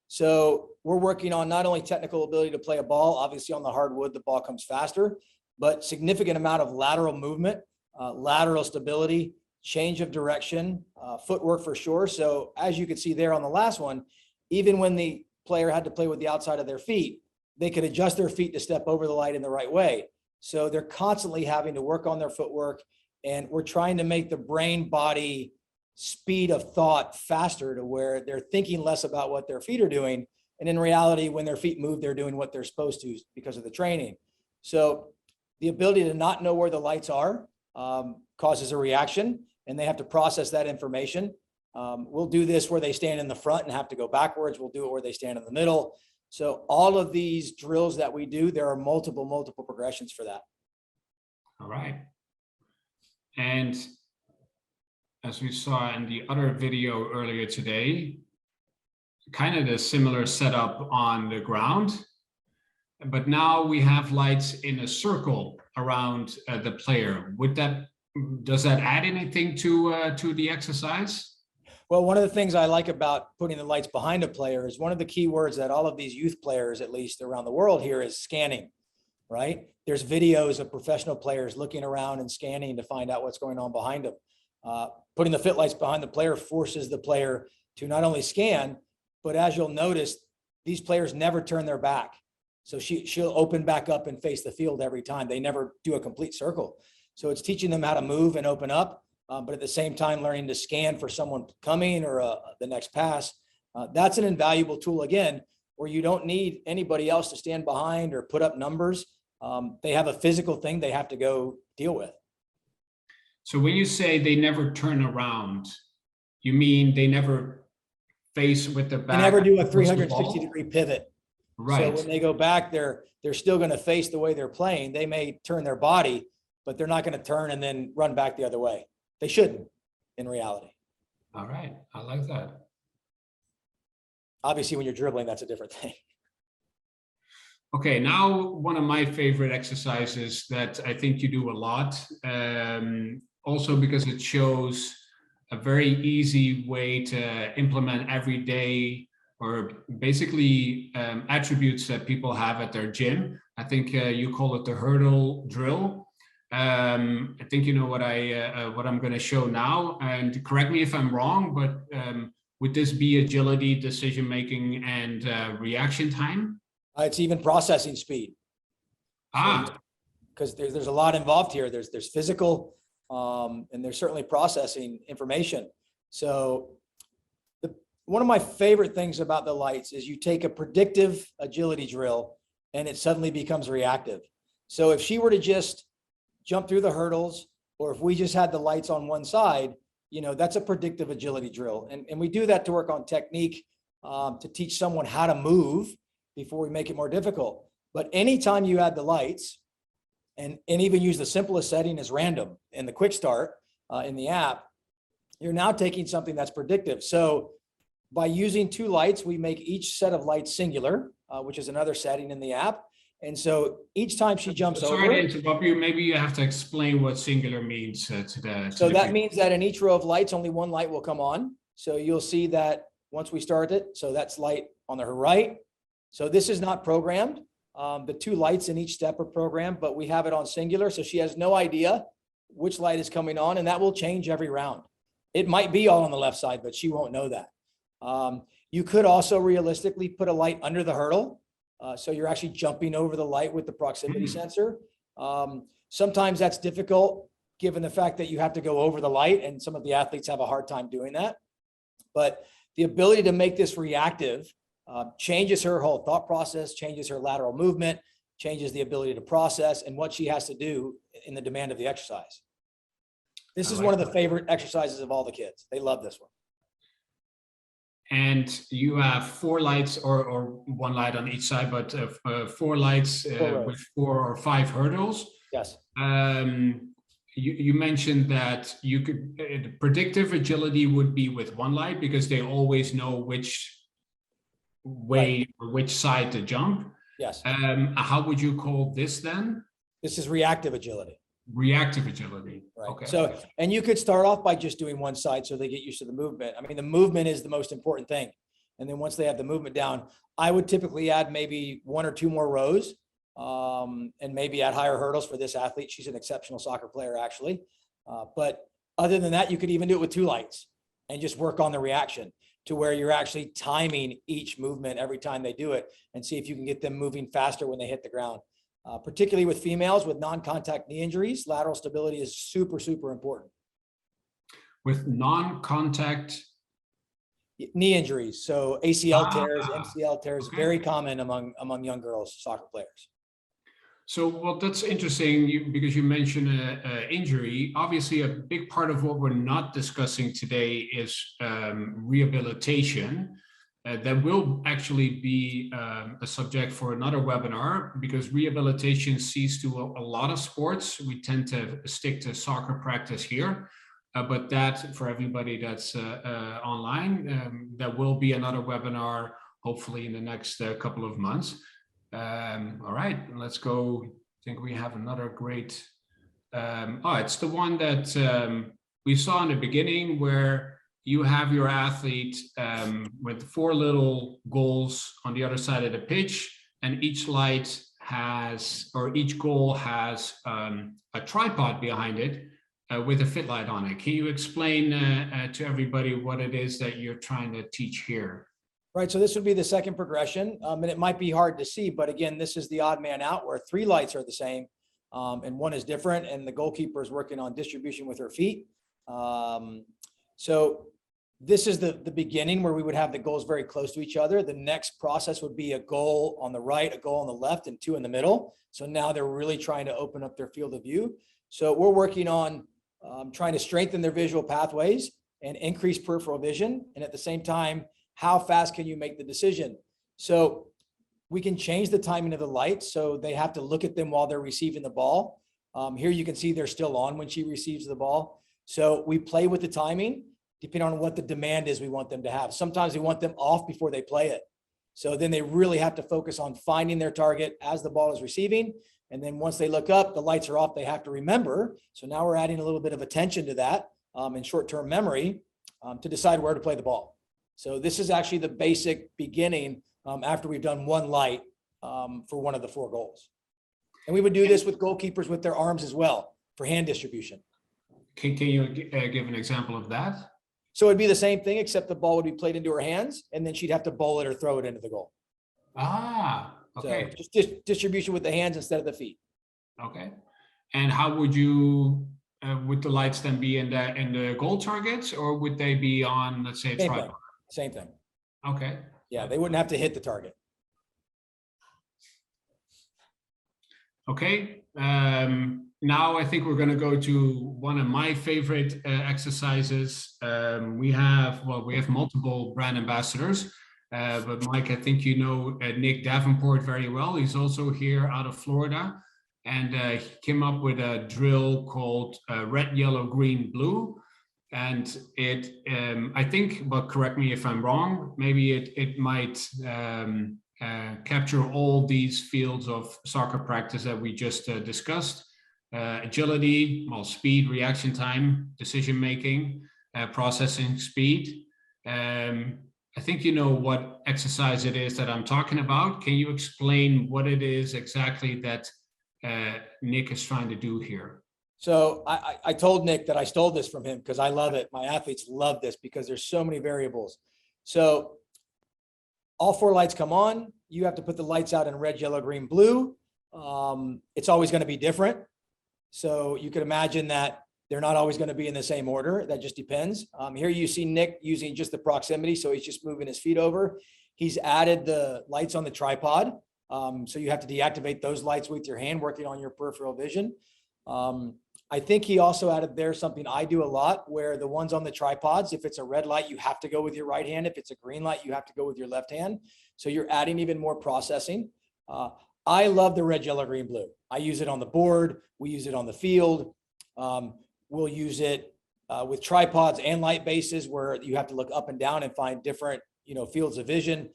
So we're working on not only technical ability to play a ball, obviously on the hardwood, the ball comes faster, but significant amount of lateral movement, lateral stability, change of direction, footwork for sure. So as you can see there on the last one, even when the player had to play with the outside of their feet, they could adjust their feet to step over the light in the right way. So they're constantly having to work on their footwork, and we're trying to make the brain body speed of thought faster to where they're thinking less about what their feet are doing. And in reality, when their feet move, they're doing what they're supposed to because of the training. So the ability to not know where the lights are causes a reaction, and they have to process that information. We'll do this where they stand in the front and have to go backwards. We'll do it where they stand in the middle. So all of these drills that we do, there are multiple progressions for that. All right. And as we saw in the other video earlier today, kind of a similar setup on the ground, but now we have lights in a circle around the player. Does that add anything to the exercise? Well, one of the things I like about putting the lights behind a player is one of the key words that all of these youth players, at least around the world here, is scanning, right? There's videos of professional players looking around and scanning to find out what's going on behind them. Putting the FITLIGHTs behind the player forces the player to not only scan, but as you'll notice, these players never turn their back. So she'll open back up and face the field every time. They never do a complete circle. So it's teaching them how to move and open up, but at the same time, learning to scan for someone coming or the next pass. That's an invaluable tool, again, where you don't need anybody else to stand behind or put up numbers. They have a physical thing they have to go deal with. So when you say they never turn around, you mean they never face with the back? They never do a 360-degree pivot. Right. So when they go back, they're still going to face the way they're playing. They may turn their body, but they're not going to turn and then run back the other way. They shouldn't, in reality. All right. I like that. Obviously, when you're dribbling, that's a different thing. Okay, now one of my favorite exercises that I think you do a lot, also because it shows a very easy way to implement every day, or basically attributes that people have at their gym. I think you call it the hurdle drill. I think you know what I'm going to show now, and correct me if I'm wrong, but would this be agility, decision making, and reaction time? It's even processing speed. Because there's a lot involved here. There's physical, and there's certainly processing information. So one of my favorite things about the lights is you take a predictive agility drill and it suddenly becomes reactive. So if she were to just jump through the hurdles, or if we just had the lights on one side, that's a predictive agility drill. And we do that to work on technique, to teach someone how to move before we make it more difficult. But anytime you add the lights, and even use the simplest setting as random in the quick start in the app, you're now taking something that's predictive. So by using 2 lights, we make each set of lights singular, which is another setting in the app. And so each time she jumps over. Sorry to interrupt you. Maybe you have to explain what singular means to the. So that means that in each row of lights, only one light will come on. So you'll see that once we start it. So that's light on her right. So this is not programmed. The 2 lights in each step are programmed, but we have it on singular. So she has no idea which light is coming on, and that will change every round. It might be all on the left side, but she won't know that. You could also realistically put a light under the hurdle. So you're actually jumping over the light with the proximity sensor. Sometimes that's difficult given the fact that you have to go over the light, and some of the athletes have a hard time doing that. But the ability to make this reactive changes her whole thought process, changes her lateral movement, changes the ability to process and what she has to do in the demand of the exercise. This is one of the favorite exercises of all the kids. They love this one. And you have 4 lights or 1 light on each side, but 4 lights with 4 or 5 hurdles. Yes. You mentioned that you could, predictive agility would be with 1 light because they always know which way or which side to jump. Yes. How would you call this then? This is reactive agility. Reactive agility. Right. Okay. So, and you could start off by just doing one side so they get used to the movement. I mean, the movement is the most important thing. And then once they have the movement down, I would typically add maybe 1 or 2 more rows, and maybe add higher hurdles for this athlete. She's an exceptional soccer player, actually. But other than that, you could even do it with 2 lights and just work on the reaction to where you're actually timing each movement every time they do it and see if you can get them moving faster when they hit the ground. Particularly with females with non-contact knee injuries, lateral stability is super, super important. With non-contact knee injuries, so ACL tears, MCL tears, very common among young girls, soccer players. So, well, that's interesting because you mentioned injury. Obviously, a big part of what we're not discussing today is rehabilitation. That will actually be a subject for another webinar because rehabilitation sees to a lot of sports. We tend to stick to soccer practice here, but that for everybody that's online, there will be another webinar hopefully in the next couple of months. All right, let's go. I think we have another great. It's the one that we saw in the beginning where you have your athlete with 4 little goals on the other side of the pitch, and each light has, or each goal has a tripod behind it with a FITLIGHT on it. Can you explain to everybody what it is that you're trying to teach here? Right, so this would be the second progression, and it might be hard to see, but again, this is the odd man out where 3 lights are the same, and 1 is different, and the goalkeeper is working on distribution with her feet. So this is the beginning where we would have the goals very close to each other. The next process would be a goal on the right, a goal on the left, and 2 in the middle. So now they're really trying to open up their field of view. So we're working on trying to strengthen their visual pathways and increase peripheral vision. And at the same time, how fast can you make the decision? So we can change the timing of the lights. So they have to look at them while they're receiving the ball. Here you can see they're still on when she receives the ball. So we play with the timing depending on what the demand is we want them to have. Sometimes we want them off before they play it. So then they really have to focus on finding their target as the ball is receiving. And then once they look up, the lights are off, they have to remember. So now we're adding a little bit of attention to that in short-term memory to decide where to play the ball. So this is actually the basic beginning after we've done one light for one of the 4 goals. And we would do this with goalkeepers with their arms as well for hand distribution. Can you give an example of that? So it'd be the same thing, except the ball would be played into her hands, and then she'd have to bowl it or throw it into the goal. Ah, okay. So just distribution with the hands instead of the feet. Okay. And how would you, would the lights then be in the goal targets, or would they be on, let's say, a tripod? Same thing. Okay. Yeah, they wouldn't have to hit the target. Okay. Now I think we're going to go to one of my favorite exercises. We have multiple brand ambassadors, but Mike, I think you know Nick Davenport very well. He's also here out of Florida, and he came up with a drill called red, yellow, green, blue. And it, I think, but correct me if I'm wrong, maybe it might capture all these fields of soccer practice that we just discussed. Agility, speed, reaction time, decision-making, processing speed. I think you know what exercise it is that I'm talking about. Can you explain what it is exactly that Nick is trying to do here? So I told Nick that I stole this from him because I love it. My athletes love this because there's so many variables. So all 4 lights come on. You have to put the lights out in red, yellow, green, blue. It's always going to be different. So you could imagine that they're not always going to be in the same order. That just depends. Here you see Nick using just the proximity. So he's just moving his feet over. He's added the lights on the tripod. So you have to deactivate those lights with your hand, working on your peripheral vision. I think he also added there something I do a lot, where the ones on the tripods, if it's a red light, you have to go with your right hand. If it's a green light, you have to go with your left hand. So you're adding even more processing. I love the red, yellow, green, blue. I use it on the board. We use it on the field. We'll use it with tripods and light bases where you have to look up and down and find different, fields of vision.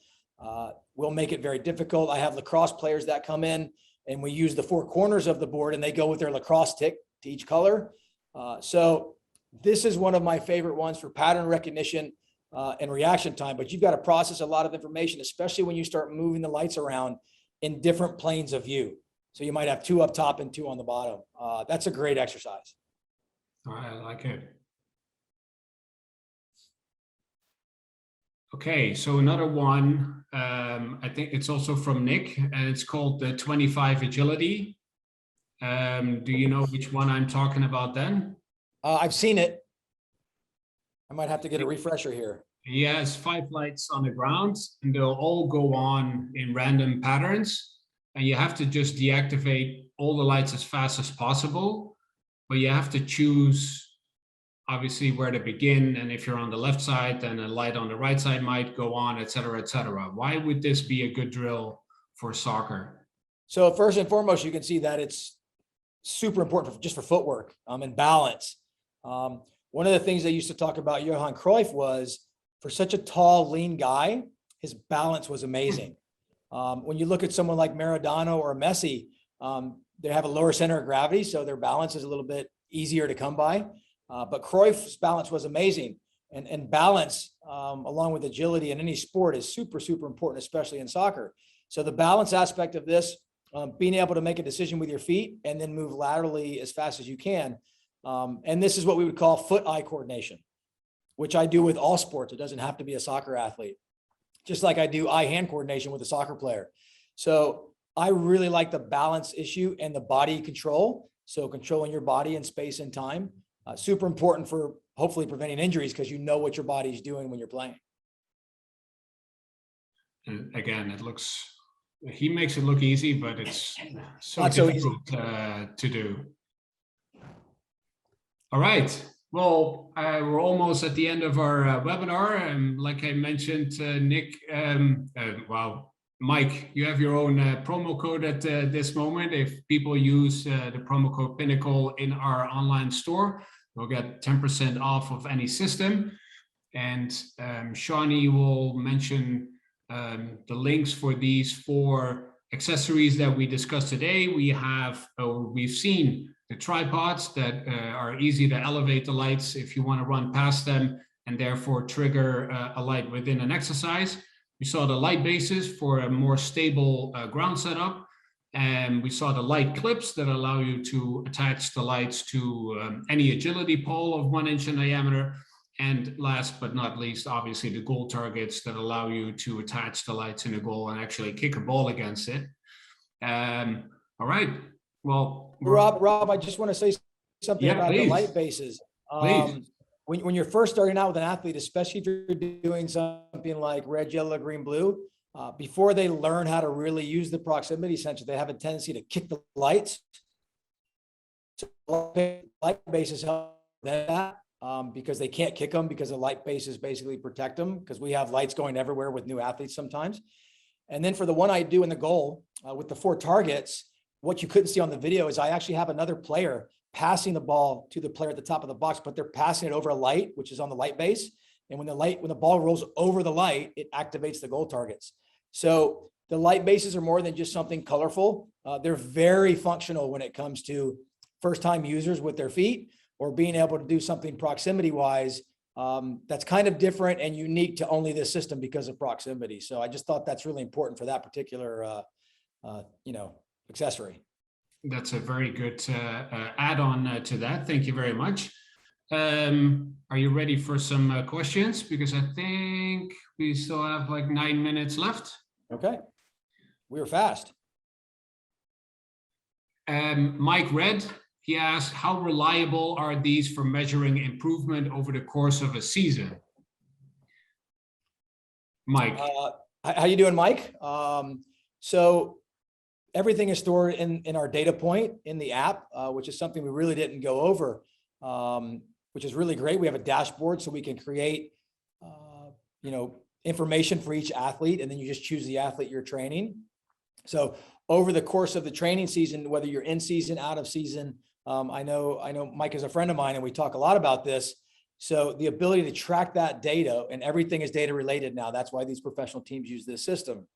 We'll make it very difficult. I have lacrosse players that come in and we use the 4 corners of the board and they go with their lacrosse stick to each color. So this is one of my favorite ones for pattern recognition and reaction time, but you've got to process a lot of information, especially when you start moving the lights around in different planes of view. So you might have 2 up top and 2 on the bottom. That's a great exercise. I like it. Okay, so another one, I think it's also from Nick, and it's called the 25 agility. Do you know which one I'm talking about then? I've seen it. I might have to get a refresher here. He has 5 lights on the ground, and they'll all go on in random patterns. And you have to just deactivate all the lights as fast as possible. But you have to choose, obviously, where to begin. And if you're on the left side, then a light on the right side might go on, et cetera, et cetera. Why would this be a good drill for soccer? So first and foremost, you can see that it's super important just for footwork and balance. One of the things they used to talk about Johan Cruyff was, for such a tall, lean guy, his balance was amazing. When you look at someone like Maradona or Messi, they have a lower center of gravity, so their balance is a little bit easier to come by. But Cruyff's balance was amazing. And balance, along with agility in any sport, is super, super important, especially in soccer. So the balance aspect of this, being able to make a decision with your feet and then move laterally as fast as you can. And this is what we would call foot-eye coordination, which I do with all sports. It doesn't have to be a soccer athlete, just like I do eye-hand coordination with a soccer player. So I really like the balance issue and the body control. So controlling your body in space and time, super important for hopefully preventing injuries, because you know what your body's doing when you're playing. And again, he makes it look easy, but it's so Not so difficult to do. All right. Well, we're almost at the end of our webinar. And like I mentioned, Nick, Mike, you have your own promo code at this moment. If people use the promo code Pinnacle in our online store, we'll get 10% off of any system. And Shawnee will mention the links for these 4 accessories that we discussed today. We've seen the tripods that are easy to elevate the lights if you want to run past them and therefore trigger a light within an exercise. We saw the light bases for a more stable ground setup. And we saw the light clips that allow you to attach the lights to any agility pole of 1 inch in diameter. And last but not least, obviously the goal targets that allow you to attach the lights in a goal and actually kick a ball against it. All right. Well, Rob, I just want to say something about please. the light bases. When you're first starting out with an athlete, especially if you're doing something like red, yellow, green, blue, before they learn how to really use the proximity sensor, they have a tendency to kick the lights. So light bases help that. Because they can't kick them because the light bases basically protect them, because we have lights going everywhere with new athletes sometimes. And then for the one I do in the goal with the 4 targets, what you couldn't see on the video is I actually have another player passing the ball to the player at the top of the box, but they're passing it over a light, which is on the light base. And when the ball rolls over the light, it activates the goal targets. So the light bases are more than just something colorful. They're very functional when it comes to first-time users with their feet, or being able to do something proximity wise that's kind of different and unique to only this system because of proximity. So I just thought that's really important for that particular, accessory. That's a very good add-on to that. Thank you very much. Are you ready for some questions? Because I think we still have like 9 minutes left. Okay. We were fast. Mike Red, he asked, how reliable are these for measuring improvement over the course of a season? Mike. How you doing, Mike? So everything is stored in our data point in the app, which is something we really didn't go over, which is really great. We have a dashboard so we can create, information for each athlete, and then you just choose the athlete you're training. So over the course of the training season, whether you're in season, out of season, I know Mike is a friend of mine and we talk a lot about this. So the ability to track that data, and everything is data related now. That's why these professional teams use this system.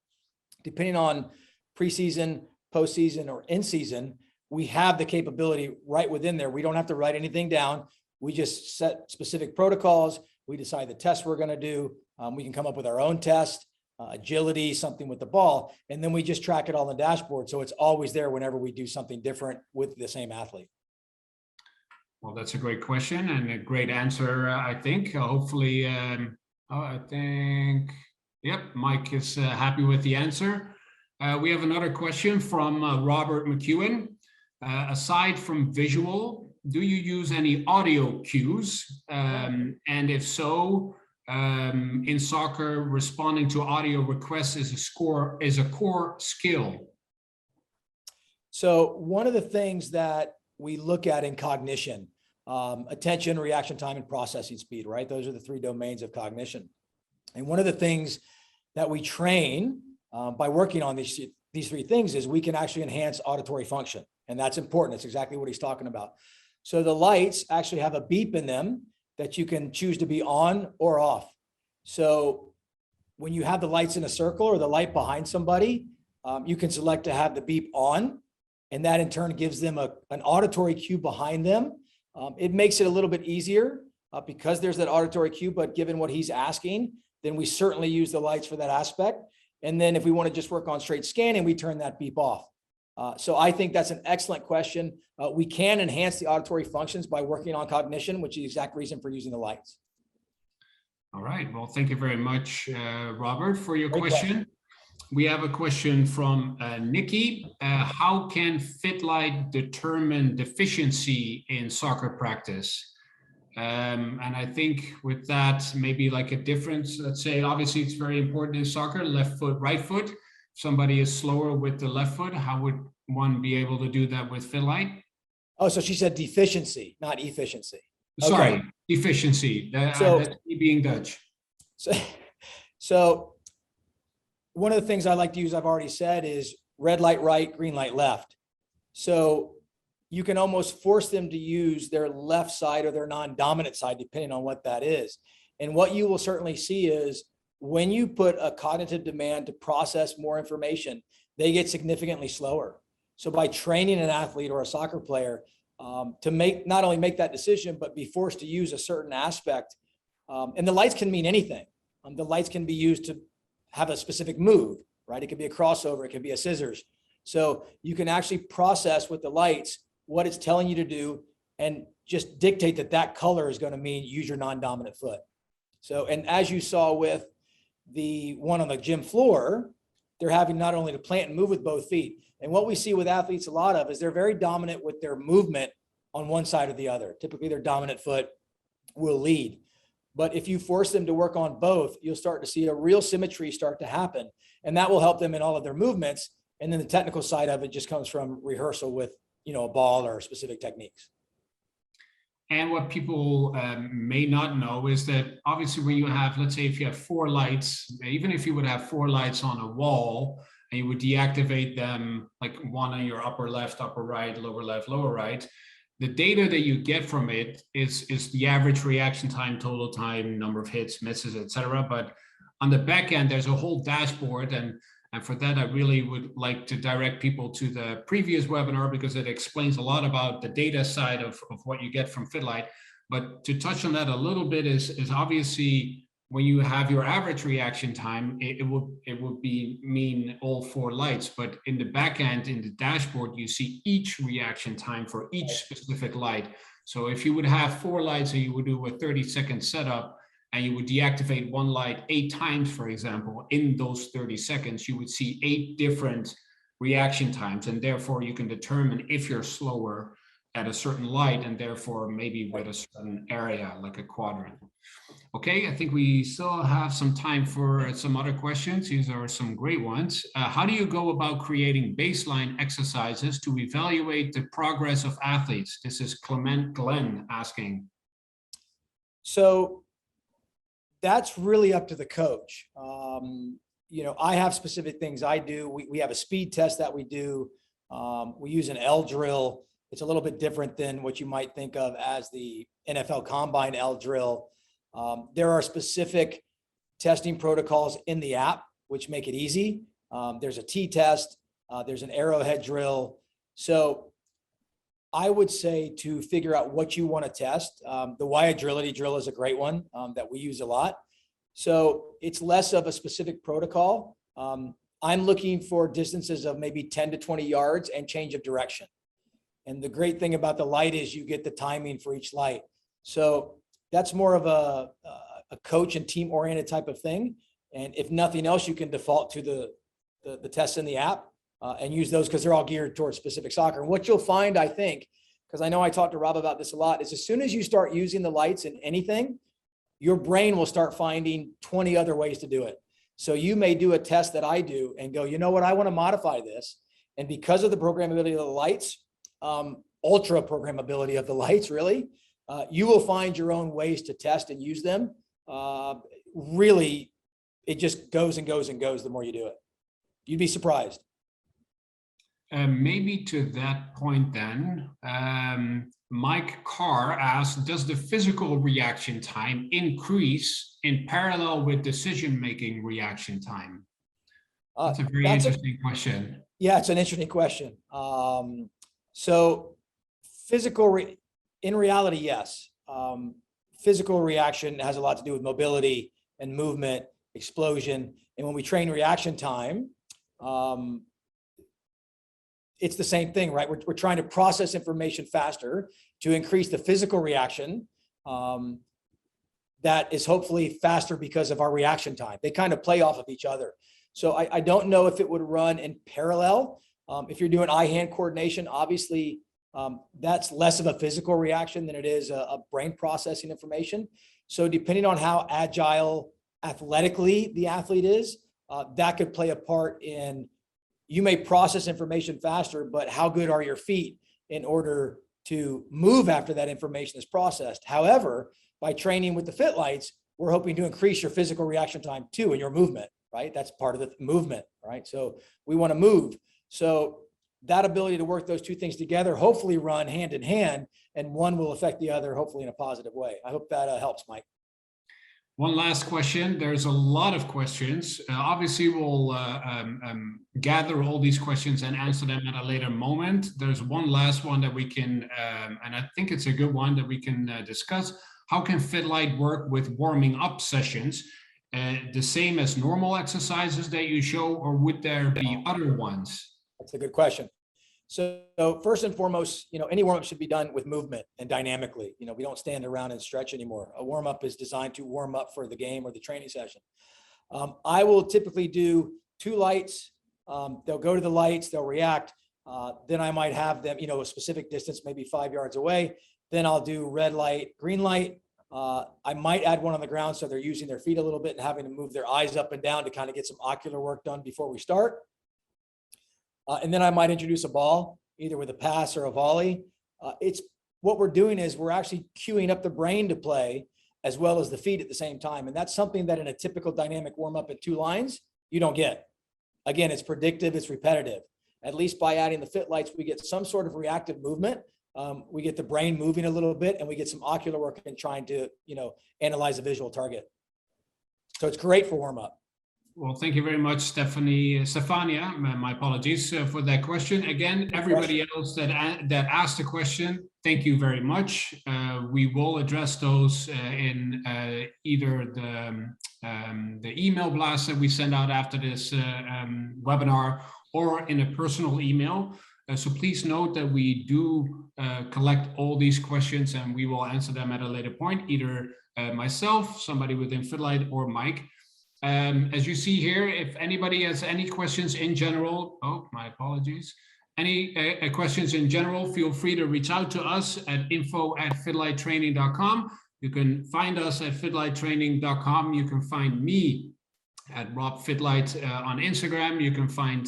Depending on preseason, postseason, or in season, we have the capability right within there. We don't have to write anything down. We just set specific protocols. We decide the tests we're going to do. We can come up with our own test, agility, something with the ball, and then we just track it all in the dashboard. So it's always there whenever we do something different with the same athlete. Well, that's a great question and a great answer, I think. Hopefully, Mike is happy with the answer. We have another question from Robert McEwen. Aside from visual, do you use any audio cues? And if so, in soccer, responding to audio requests is a core skill. So one of the things that we look at in cognition, attention, reaction time, and processing speed, right? Those are the 3 domains of cognition. And one of the things that we train by working on these 3 things is we can actually enhance auditory function. And that's important. That's exactly what he's talking about. So the lights actually have a beep in them that you can choose to be on or off. So when you have the lights in a circle or the light behind somebody, you can select to have the beep on, and that in turn gives them an auditory cue behind them. It makes it a little bit easier because there's that auditory cue, but given what he's asking, then we certainly use the lights for that aspect. And then if we want to just work on straight scanning, we turn that beep off. So I think that's an excellent question. We can enhance the auditory functions by working on cognition, which is the exact reason for using the lights. All right. Well, thank you very much, Robert, for your question. We have a question from Nikki. How can FITLIGHT determine deficiency in soccer practice? And I think with that, maybe like a difference, let's say, obviously it's very important in soccer, left foot, right foot. If somebody is slower with the left foot, how would one be able to do that with FITLIGHT? Oh, so she said deficiency, not efficiency. Sorry, okay. Efficiency. That's me being Dutch. So one of the things I like to use, I've already said, is red light right, green light left. So you can almost force them to use their left side or their non-dominant side, depending on what that is. And what you will certainly see is when you put a cognitive demand to process more information, they get significantly slower. So by training an athlete or a soccer player to not only make that decision, but be forced to use a certain aspect, and the lights can mean anything. The lights can be used to have a specific move, right? It could be a crossover, it could be a scissors. So you can actually process with the lights what it's telling you to do and just dictate that color is going to mean use your non-dominant foot. So, and as you saw with the one on the gym floor, they're having not only to plant and move with both feet. And what we see with athletes a lot of is they're very dominant with their movement on one side or the other. Typically their dominant foot will lead. But if you force them to work on both, you'll start to see a real symmetry start to happen. And that will help them in all of their movements. And then the technical side of it just comes from rehearsal with, a ball or specific techniques. And what people may not know is that obviously when you have, let's say if you have 4 lights, even if you would have 4 lights on a wall and you would deactivate them, like one on your upper left, upper right, lower right, the data that you get from it is the average reaction time, total time, number of hits, misses, etc. But on the back end, there's a whole dashboard. And for that, I really would like to direct people to the previous webinar because it explains a lot about the data side of what you get from FITLIGHT. But to touch on that a little bit is obviously when you have your average reaction time, it would mean all 4 lights. But in the back end, in the dashboard, you see each reaction time for each specific light. So if you would have 4 lights and you would do a 30-second setup, and you would deactivate one light 8 times, for example, in those 30 seconds, you would see 8 different reaction times. And therefore you can determine if you're slower at a certain light and therefore maybe with a certain area, like a quadrant. Okay, I think we still have some time for some other questions. These are some great ones. How do you go about creating baseline exercises to evaluate the progress of athletes? This is Clement Glenn asking. So that's really up to the coach. I have specific things I do. We have a speed test that we do. We use an L drill. It's a little bit different than what you might think of as the NFL Combine L drill. There are specific testing protocols in the app, which make it easy. There's a T test. There's an arrowhead drill. So I would say to figure out what you want to test. The Y agility drill is a great one that we use a lot. So it's less of a specific protocol. I'm looking for distances of maybe 10 to 20 yards and change of direction. And the great thing about the light is you get the timing for each light. So that's more of a coach and team oriented type of thing. And if nothing else, you can default to the tests in the app. And use those because they're all geared towards specific soccer. And what you'll find, I think, because I know I talked to Rob about this a lot, is as soon as you start using the lights in anything, your brain will start finding 20 other ways to do it. So you may do a test that I do and go, you know what, I want to modify this. And because of the programmability of the lights, ultra programmability of the lights, really, you will find your own ways to test and use them. Really, it just goes and goes and goes the more you do it. You'd be surprised. Maybe to that point then, Mike Carr asked, does the physical reaction time increase in parallel with decision-making reaction time? That's a very interesting question. Yeah, it's an interesting question. So physical, in reality, yes. Physical reaction has a lot to do with mobility and movement, explosion. And when we train reaction time, it's the same thing, right? We're trying to process information faster to increase the physical reaction that is hopefully faster because of our reaction time. They kind of play off of each other. So I don't know if it would run in parallel. If you're doing eye-hand coordination, obviously that's less of a physical reaction than it is a brain processing information. So depending on how agile athletically the athlete is, that could play a part in, you may process information faster, but how good are your feet in order to move after that information is processed? However, by training with the FITLIGHTs, we're hoping to increase your physical reaction time too, and your movement, right? That's part of the movement, right? So we want to move. So that ability to work those two things together, hopefully run hand in hand, and one will affect the other, hopefully in a positive way. I hope that helps, Mike. One last question. There's a lot of questions. Obviously, we'll gather all these questions and answer them at a later moment. There's one last one that we can, and I think it's a good one that we can discuss. How can FITLIGHT work with warming up sessions? The same as normal exercises that you show, or would there be other ones? That's a good question. So first and foremost, any warm up should be done with movement and dynamically. We don't stand around and stretch anymore. A warm up is designed to warm up for the game or the training session. I will typically do 2 lights. They'll go to the lights, they'll react. Then I might have them, a specific distance, maybe 5 yards away. Then I'll do red light, green light. I might add one on the ground, so they're using their feet a little bit and having to move their eyes up and down to kind of get some ocular work done before we start. And then I might introduce a ball, either with a pass or a volley. What we're doing is we're actually cueing up the brain to play as well as the feet at the same time. And that's something that in a typical dynamic warm up at 2 lines, you don't get. Again, it's predictive, it's repetitive. At least by adding the FITLIGHTs, we get some sort of reactive movement. We get the brain moving a little bit, and we get some ocular work and trying to, analyze a visual target. So it's great for warm up. Well, thank you very much, Stefania. My apologies for that question. Again, everybody else that asked the question, thank you very much. We will address those in either the email blast that we send out after this webinar, or in a personal email. So please note that we do collect all these questions, and we will answer them at a later point, either myself, somebody within FITLIGHT, or Mike. As you see here, if anybody has any questions in general, my apologies. Any questions in general, feel free to reach out to us at info@fitlighttraining.com. You can find us at fitlighttraining.com. You can find me at Rob FITLIGHT on Instagram. You can find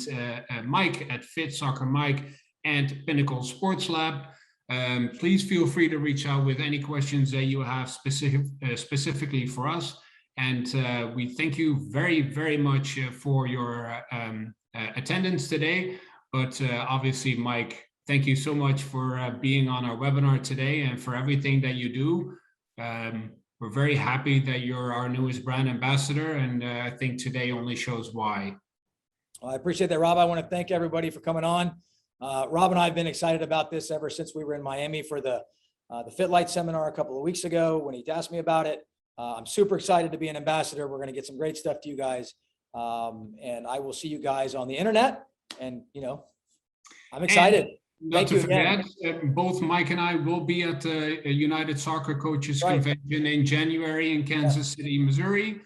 Mike at Fit Soccer Mike and Pinnacle Sports Lab. Please feel free to reach out with any questions that you have specifically for us. And we thank you very, very much for your attendance today. But obviously, Mike, thank you so much for being on our webinar today and for everything that you do. We're very happy that you're our newest brand ambassador, and I think today only shows why. Well, I appreciate that, Rob. I want to thank everybody for coming on. Rob and I have been excited about this ever since we were in Miami for the FITLIGHT seminar a couple of weeks ago when he asked me about it. I'm super excited to be an ambassador. We're going to get some great stuff to you guys. And I will see you guys on the internet. And, I'm excited. Not to forget, both Mike and I will be at the United Soccer Coaches Convention in January in Kansas City, Missouri.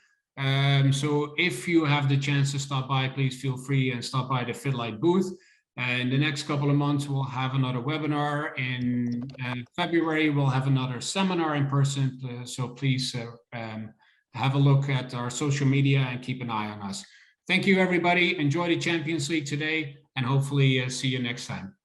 So if you have the chance to stop by, please feel free and stop by the FITLIGHT booth. And the next couple of months, we'll have another webinar. In February, we'll have another seminar in person. So please have a look at our social media and keep an eye on us. Thank you, everybody. Enjoy the Champions League today, and hopefully see you next time.